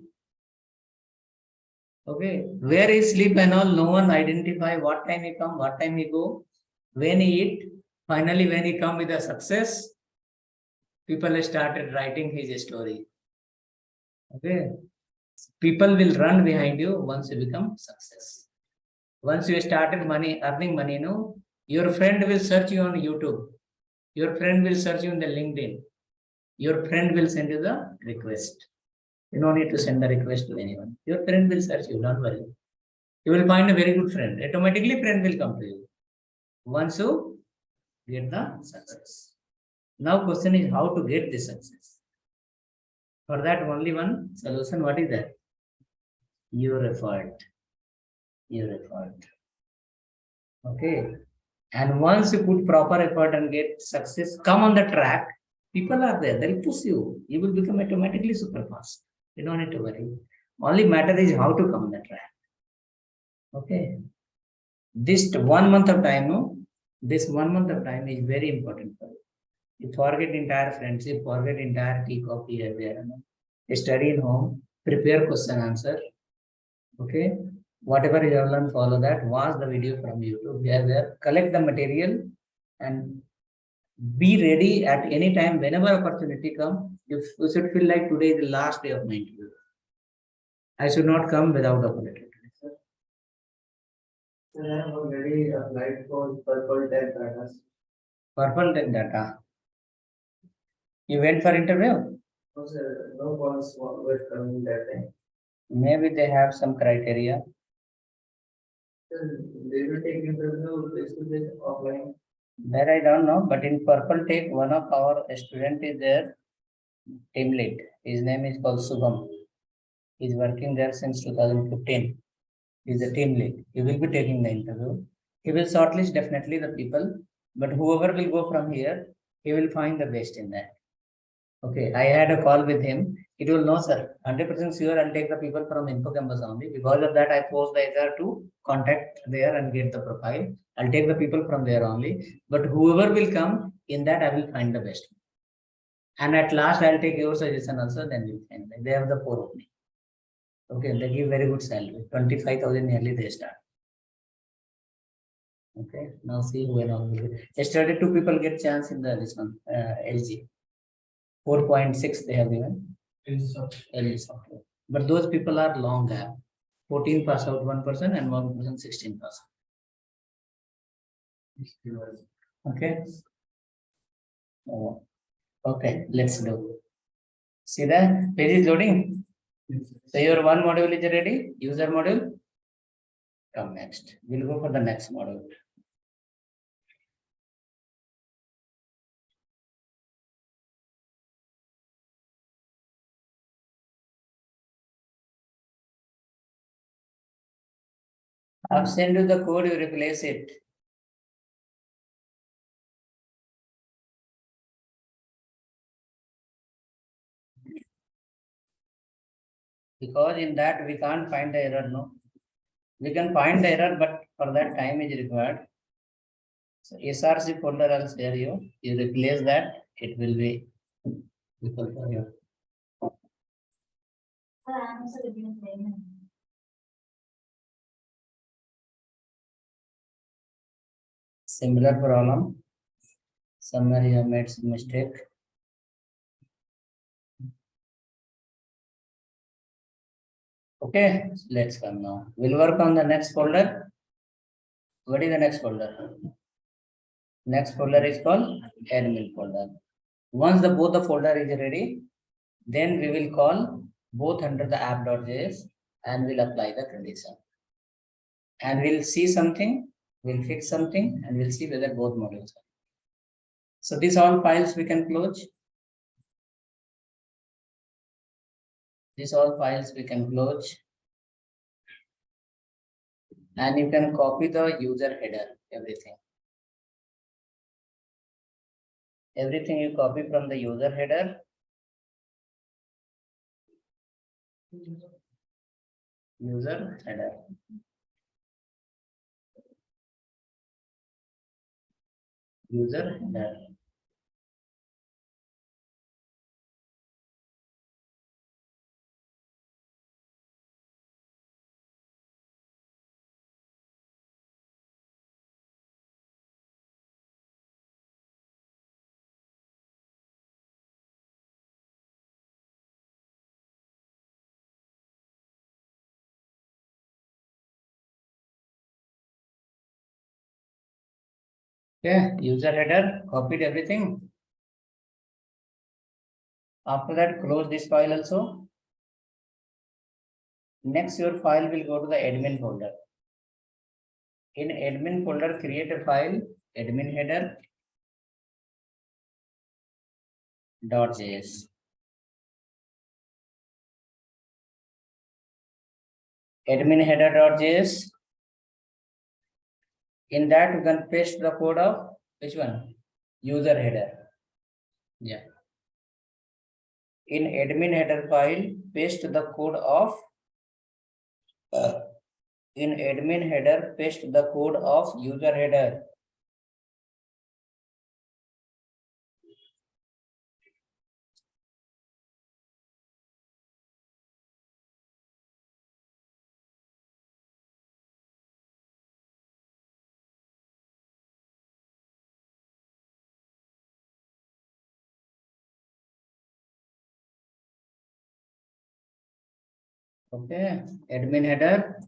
Okay, where he sleep and all, no one identify what time he come, what time he go, when he eat. Finally, when he come with a success, people started writing his story. Okay, people will run behind you once you become success. Once you started earning money, no, your friend will search you on YouTube. Your friend will search you in the LinkedIn. Your friend will send you the request. You don't need to send the request to anyone. Your friend will search you, don't worry. You will find a very good friend. Automatically, friend will come to you. Once you get the success. Now, question is how to get this success. For that, only one solution. What is that? Your effort. Your effort. Okay. And once you put proper effort and get success, come on the track. People are there. They'll push you. You will become automatically super fast. You don't need to worry. Only matter is how to come on the track. Okay. This 1 month of time, no? This 1 month of time is very important for you. You forget entire friendship, forget entire tea, coffee, everywhere. Study in home, prepare question answer. Okay. Whatever you have learned, follow that. Watch the video from YouTube. There, collect the material and be ready at any time. Whenever opportunity comes, you should feel like today is the last day of my interview. I should not come without opportunity. I have already applied for purple tech data. Purple tech data. You went for interview? No, sir, no calls were coming that time. Maybe they have some criteria. Sir, they will take interview face to face offline. There I don't know, but in purple take one of our student is there, team lead. His name is called Subham. He's working there since 2015. He's a team lead. He will be taking the interview. He will shortlist definitely the people, but whoever will go from here, he will find the best in that. Okay, I had a call with him. It will no, sir. 100% sure I'll take the people from Info Campus only. Because of that, I post the HR to contact there and get the profile. I'll take the people from there only. But whoever will come, in that I will find the best. And at last, I'll take your suggestion also, then we'll find. They have the 4 opening. Okay, they give very good salary. 25,000 nearly they start. Okay, now see when all will be. Yesterday, 2 people get chance in the this one, LG. 4.6 they have given. LG software. But those people are long gap. 14 pass out 1% and 1% 16 pass. Okay. Oh, okay, let's do. See that page is loading. So your one module is ready. User module. Come next. We'll go for the next module. I've sent you the code, you replace it. Because in that we can't find the error, no. We can find the error, but for that time is required. So SRC folder I'll share you. You replace that, it will be equal for you. Similar problem. Somewhere you have made some mistake. Okay, let's come now. We'll work on the next folder. What is the next folder? Next folder is called admin folder. Once the both the folder is ready, then we will call both under the app.js and we'll apply the condition. And we'll see something, we'll fix something, and we'll see whether both modules are. So these all files we can close. These all files we can close. And you can copy the user header, everything. Everything you copy from the user header. User header. User header. Okay, user header, copied everything. After that, close this file also. Next, your file will go to the admin folder. In admin folder, create a file, admin header .js. Admin header.js. In that, you can paste the code of which one? User header. Yeah. In admin header file, paste the code of in admin header, paste the code of user header. Okay, admin header.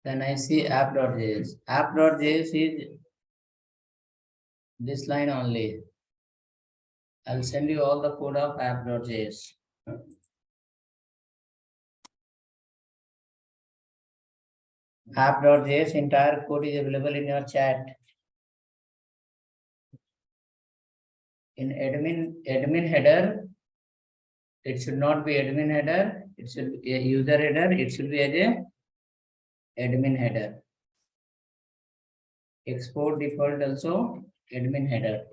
Then I see app.js. App.js is this line only. I'll send you all the code of app.js. app.js entire code is available in your chat. In admin header, it should not be admin header, it should be a user header, it should be as a admin header. Export default also admin header.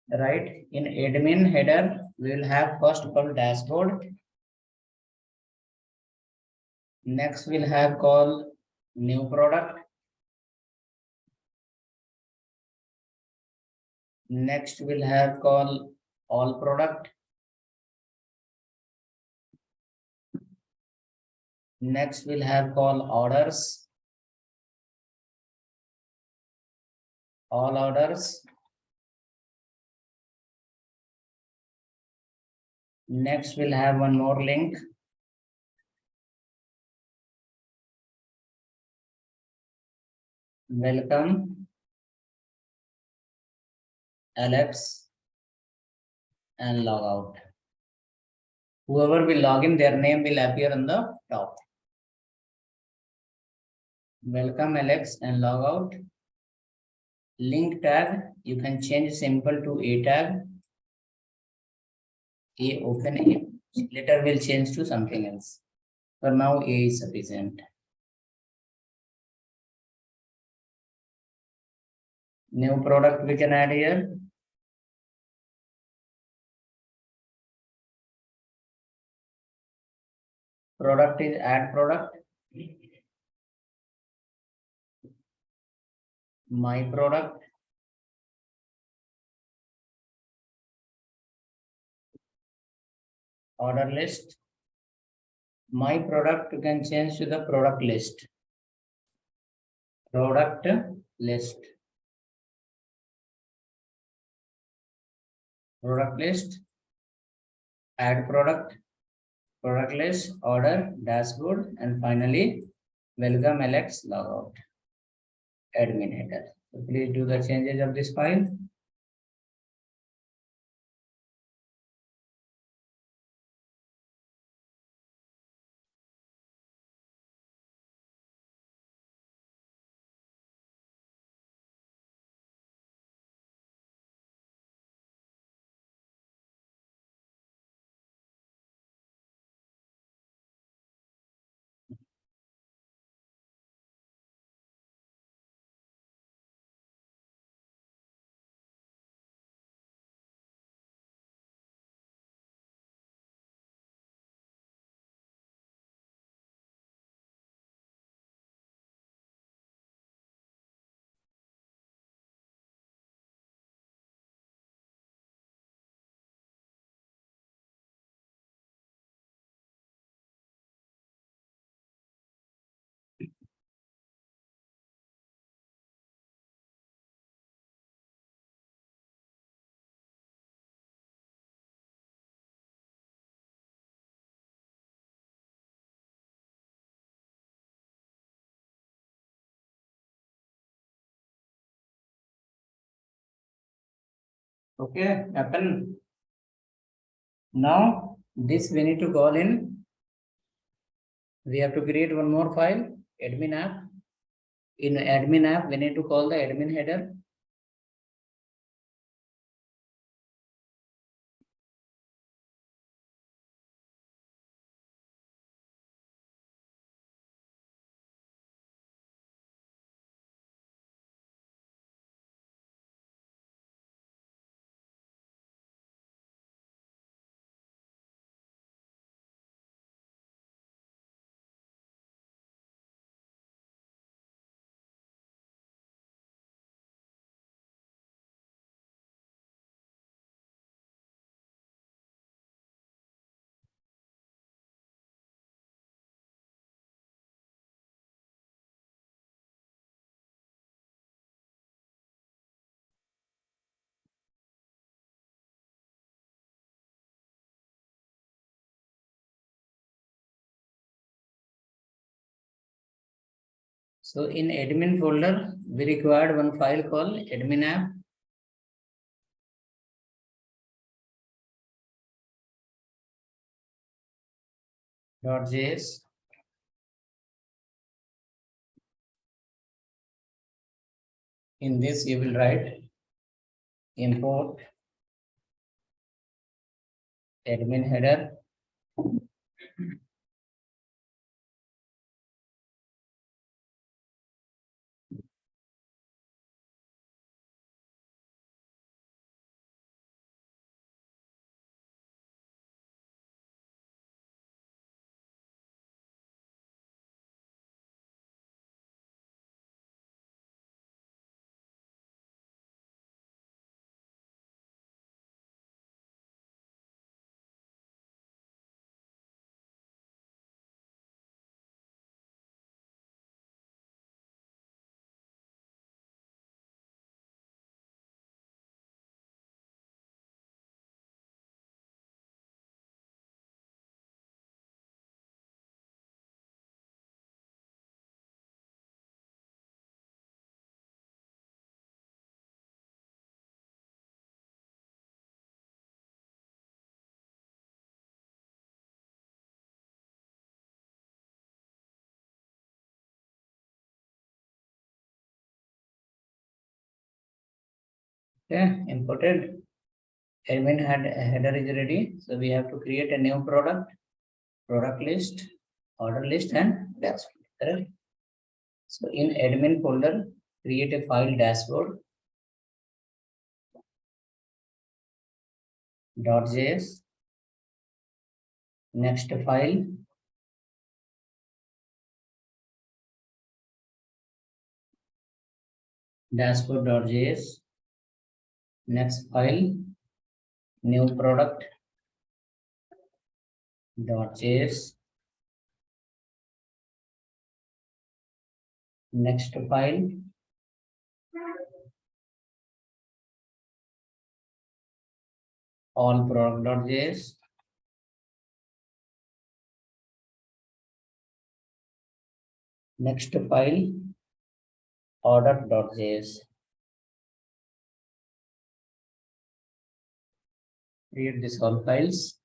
Right, in admin header, we will have first called dashboard. Next we'll have called new product. Next we'll have called all product. Next we'll have called orders. All orders. Next we'll have one more link. Welcome, Alex, and log out. Whoever will log in, their name will appear on the top. Welcome, Alex, and log out. Link tag, you can change simple to a tag. A open A. Later we'll change to something else. For now, A is sufficient. New product we can add here. Product is add product. My product. Order list. My product you can change to the product list. Product list. Product list. Add product. Product list, order, dashboard, and finally, welcome Alex, logout, admin header. So please do the changes of this file. Okay, happen. Now, this we need to call in. We have to create one more file, admin app. In admin app, we need to call the admin header. So in admin folder, we required one file called admin app. .js. In this, you will write import admin header. Okay, imported admin header is ready. So we have to create a new product list, order list, and dashboard. Correct. So in admin folder, create a file dashboard .js. Next file dashboard.js. Next file new product.js. Next file all product.js. Next file order.js. Create these all files.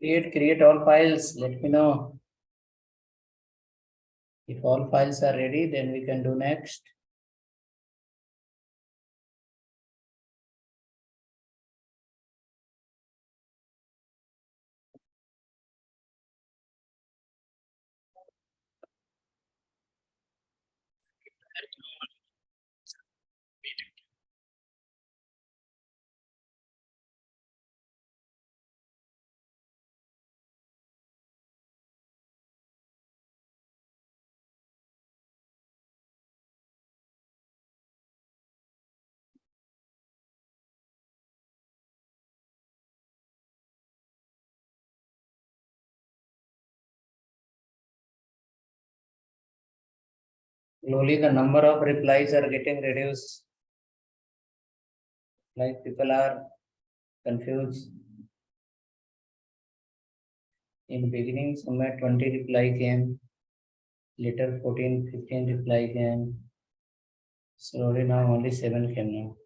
Create all files. Let me know. If all files are ready, then we can do next. Slowly, the number of replies are getting reduced. Like people are confused. In beginning, somewhere 20 reply came. Later 14, 15 reply came. Slowly now only 7 came now.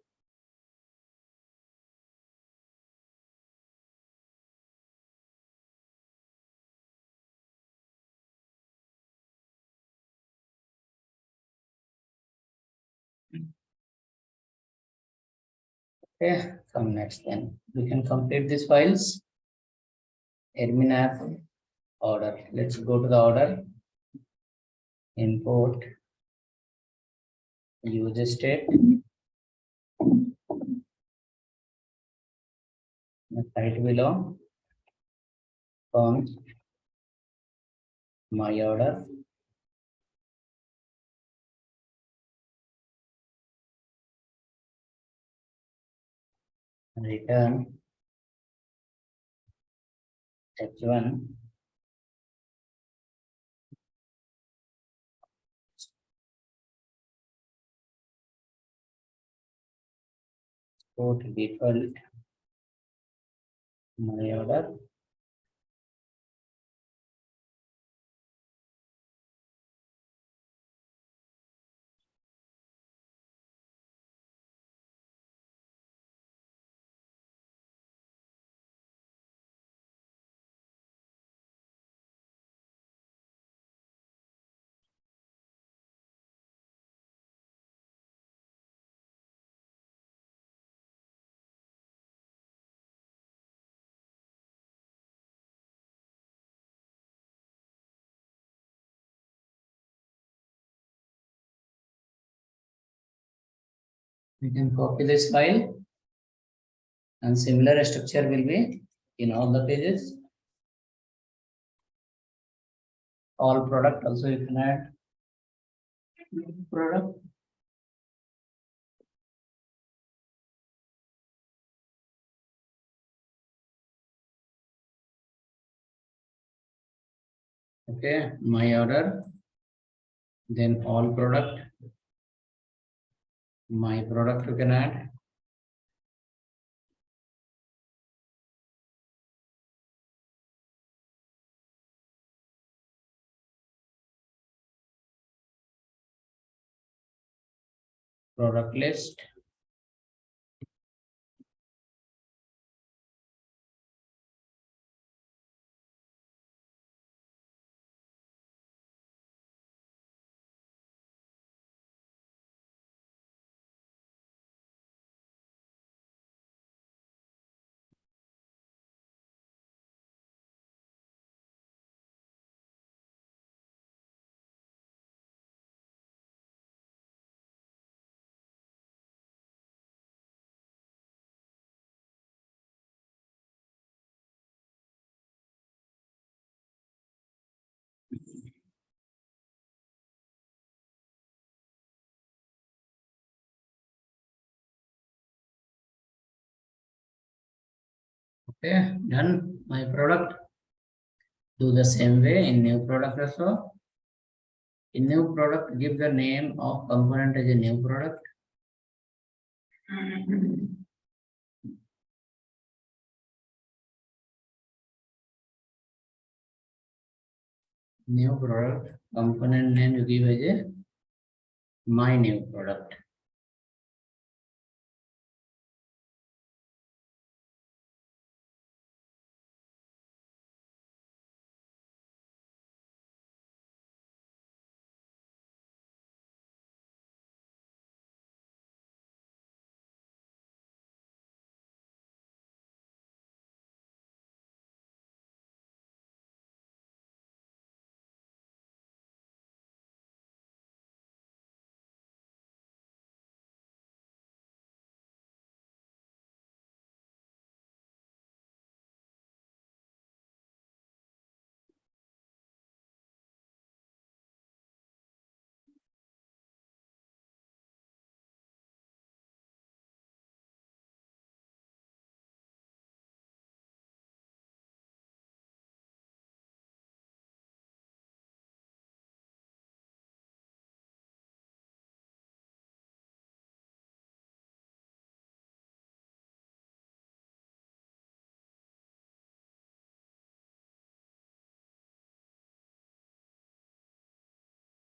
Okay, come next then. We can complete these files. Admin app order. Let's go to the order. Import user state. Right below. Const my order. Return H1 put default my order. We can copy this file and similar structure will be in all the pages. All product also you can add product. Okay, my order, then all product, my product you can add. Product list. Okay, done. My product. Do the same way in new product also. In new product, give the name of component as a new product. New product component name you give as a my new product.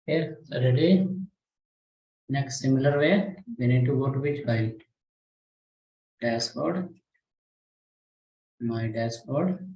Okay, so ready. Next, similar way, we need to go to which file? Dashboard, my dashboard.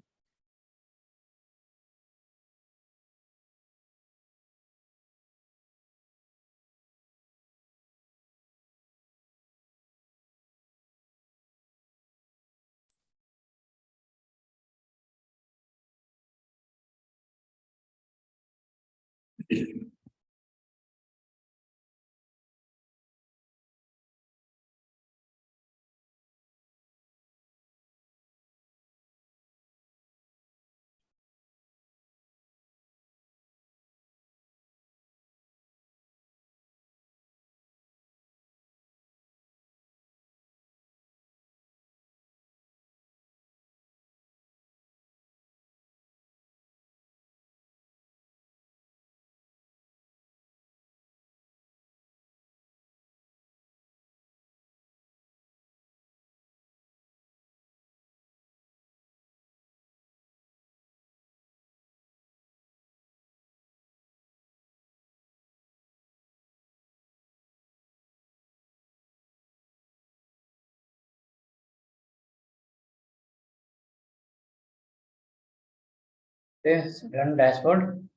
Okay, so run dashboard.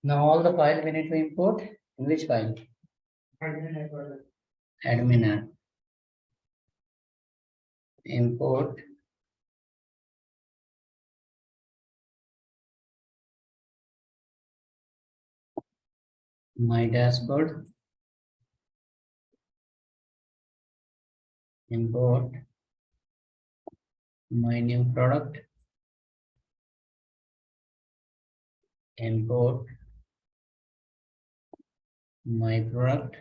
Now all the file we need to import. In which file? Admin app. Import my dashboard. Import my new product. Import my product.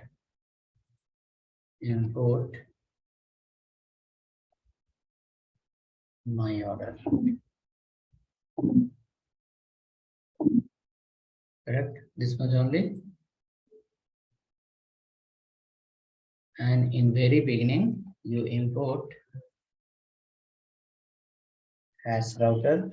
Import my order. Correct? This much only. And in very beginning, you import as router.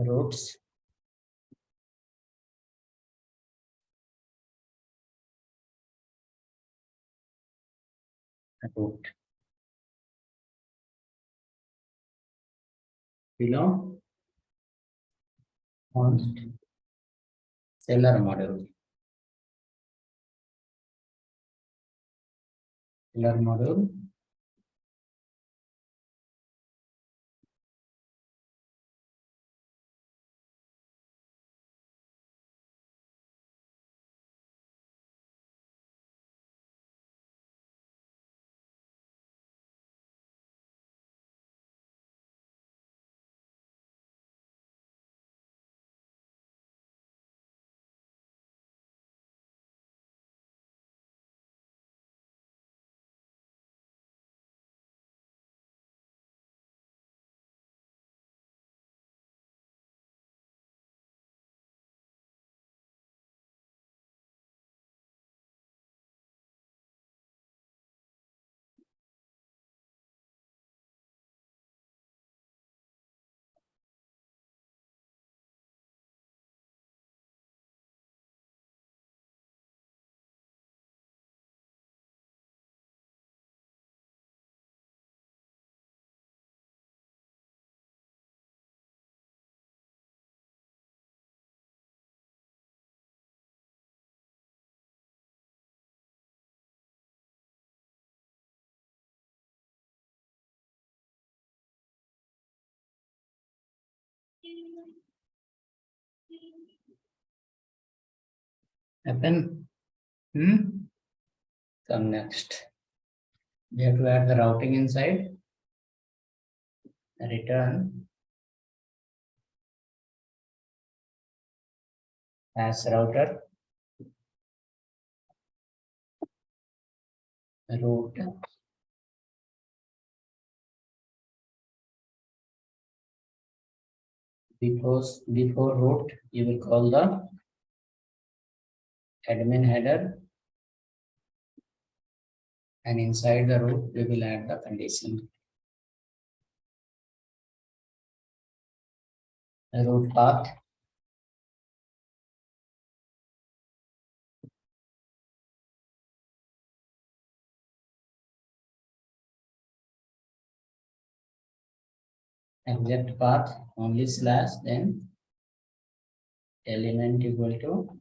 Routes. Route. Below. Const seller module. Seller module. Happen. Come next. We have to add the routing inside. Return as router. Route. Before route, you will call the admin header, and inside the route we will add the condition. route path, exact path only slash then element equal to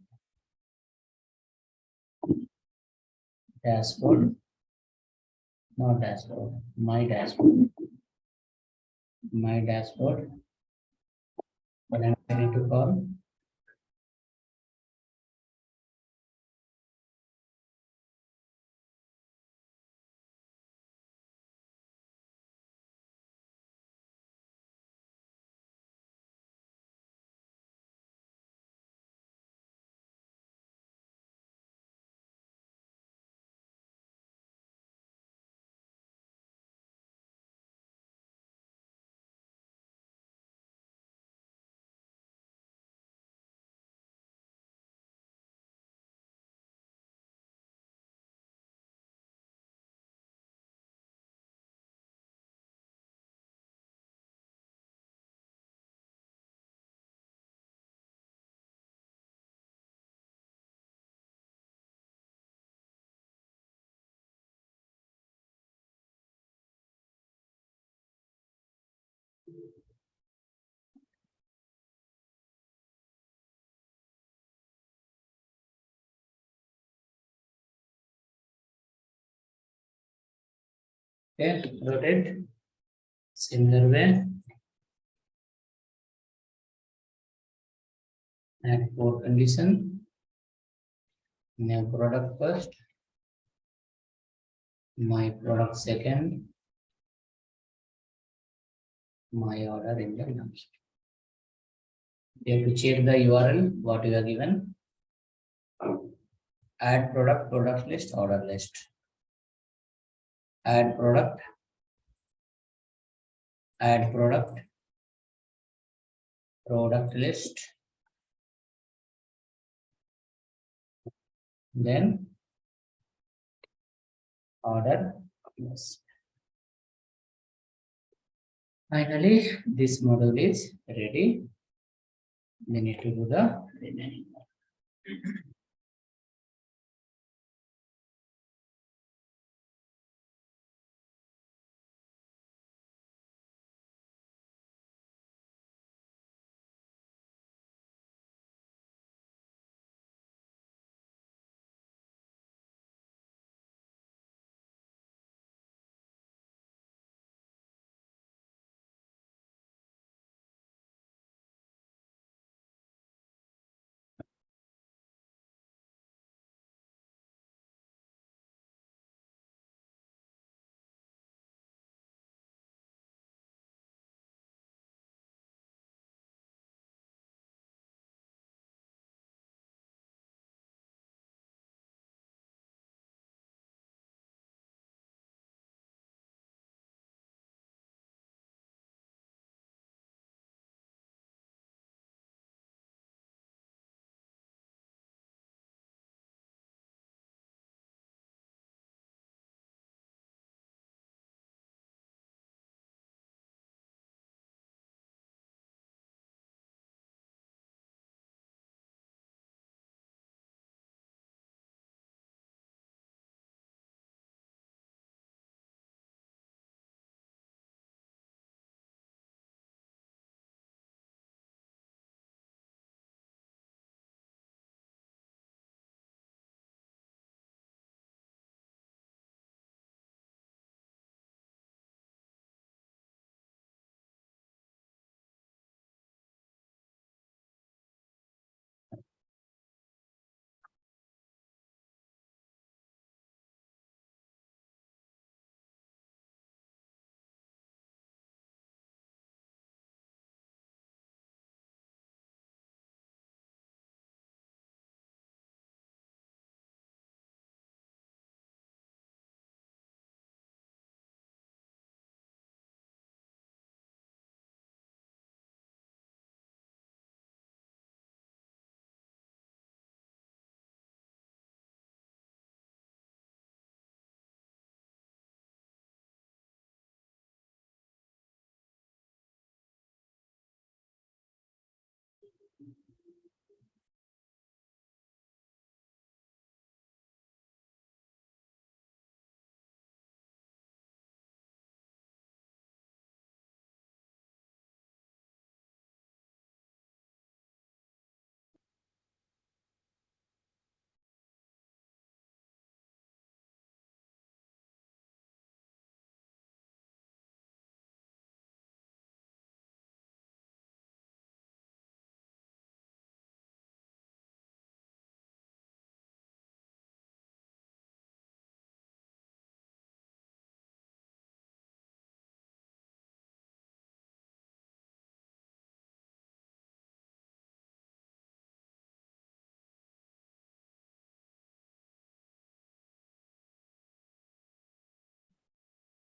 dashboard, not dashboard, my dashboard, but I need to call okay, rotate. Similar way, add port condition, new product first, my product second, my order in the last. You have to check the URL what you are given. Add product, product list, order list. Add product, product list, then order list. Finally, this module is ready. We need to do the remaining.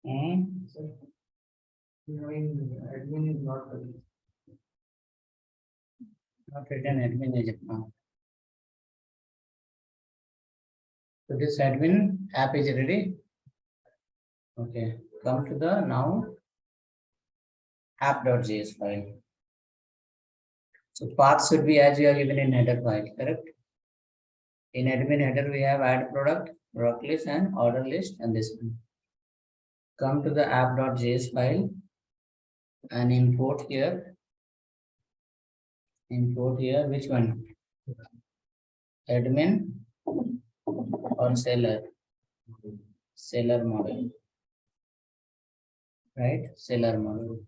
Sir, admin is not written admin as of now. So this admin app is ready. Okay, come to the now app.js file. So path should be as you are given in header file, correct? In admin header, we have add product, product list, and order list, and this one. Come to the app.js file and import here. Import here, which one? Admin or seller? Seller model. Right? Seller model.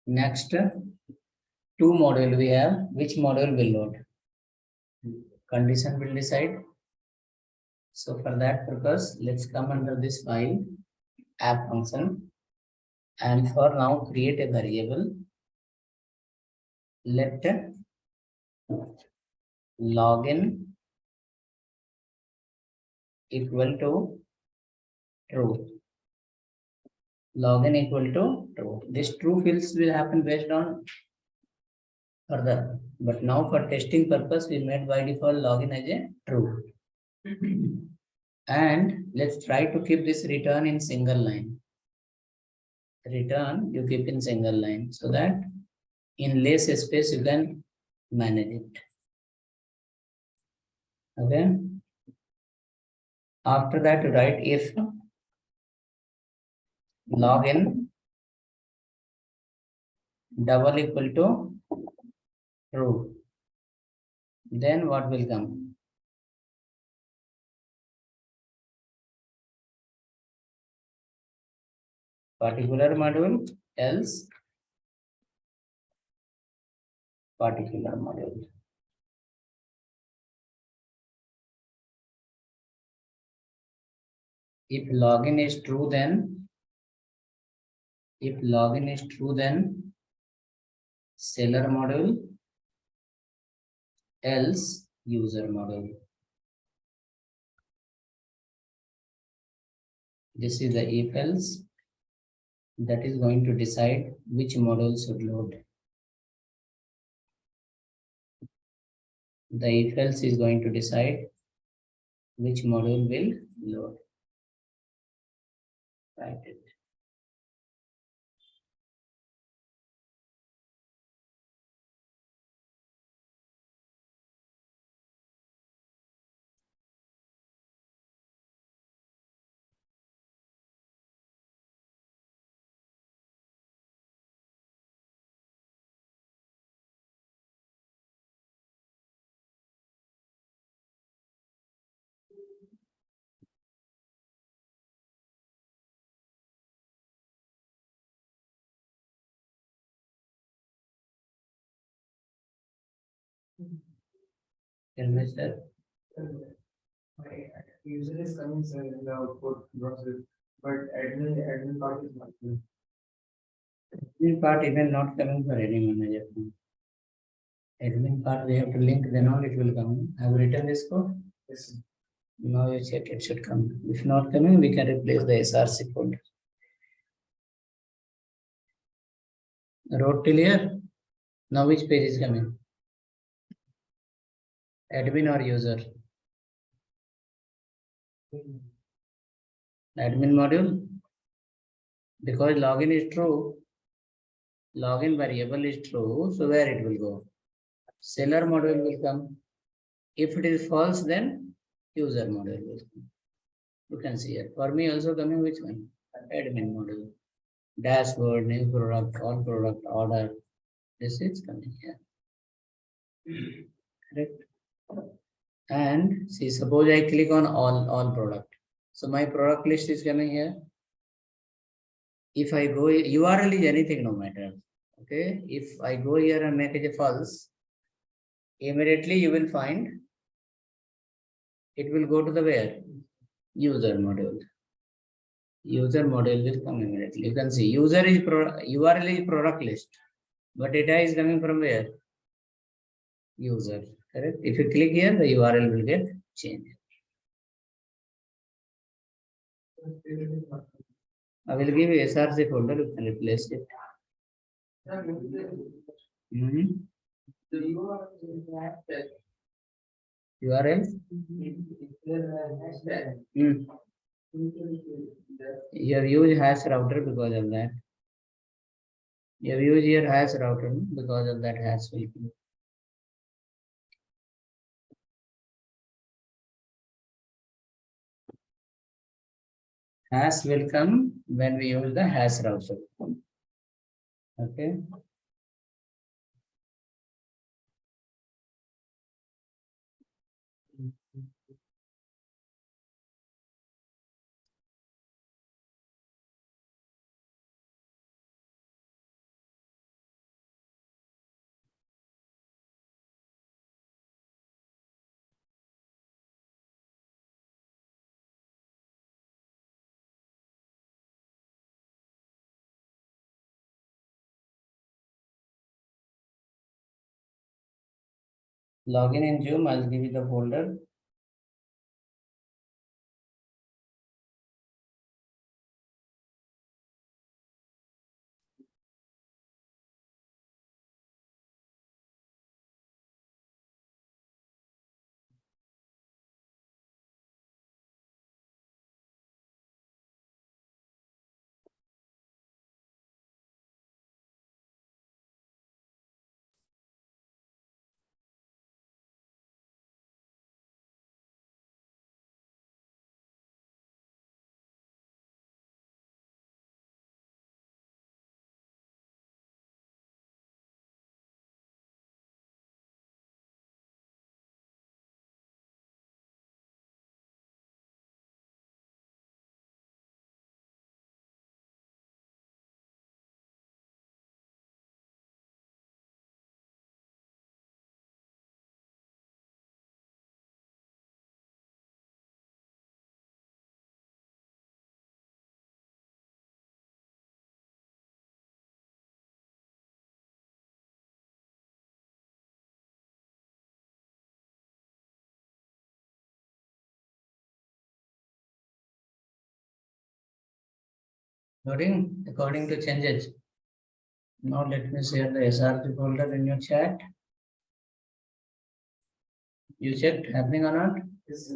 Next, two model we have. Which model will load? Condition will decide. So for that purpose, let's come under this file, app function. And for now, create a variable. Let login equal to true. Login equal to true. This true fields will happen based on further. But now for testing purpose, we made by default login as a true. And let's try to keep this return in single line. Return you keep in single line so that in less space you can manage it. Okay. After that, you write if login double equal to true, then what will come? Particular module, else particular module. If login is true, then seller module, else user module. This is the if else that is going to decide which module should load. The if else is going to decide which module will load. Write it. Tell me, sir. User is coming sir in the output process, but admin part is not coming. Admin part even not coming for any manager. Admin part we have to link, then only it will come. I have written this code. Yes, sir. Now you check, it should come. If not coming, we can replace the SRC code. Road till here. Now which page is coming? Admin or user? Admin module. Because login is true, login variable is true, so where it will go? Seller module will come. If it is false, then user module will come. You can see it. For me also coming which one? Admin module. Dashboard, new product, all product, order. This is coming here. Correct. And see, suppose I click on all product. So my product list is coming here. If I go, URL is anything, no matter. Okay. If I go here and make it a false, immediately you will find it will go to the where? User module. User module will come immediately. You can see user is URL is product list, but data is coming from where? User. Correct. If you click here, the URL will get changed. I will give you SRC folder, you can replace it. URL. You have used hash router because of that. You have used your hash router because of that hash will be. Hash will come when we use the hash router. Okay. Login in Zoom, I'll give you the folder. Loading according to changes. Now let me share the SRC folder in your chat. You checked happening or not? Yes.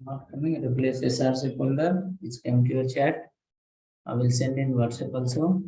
Not coming, replace SRC folder. It's came to your chat. I will send in WhatsApp also.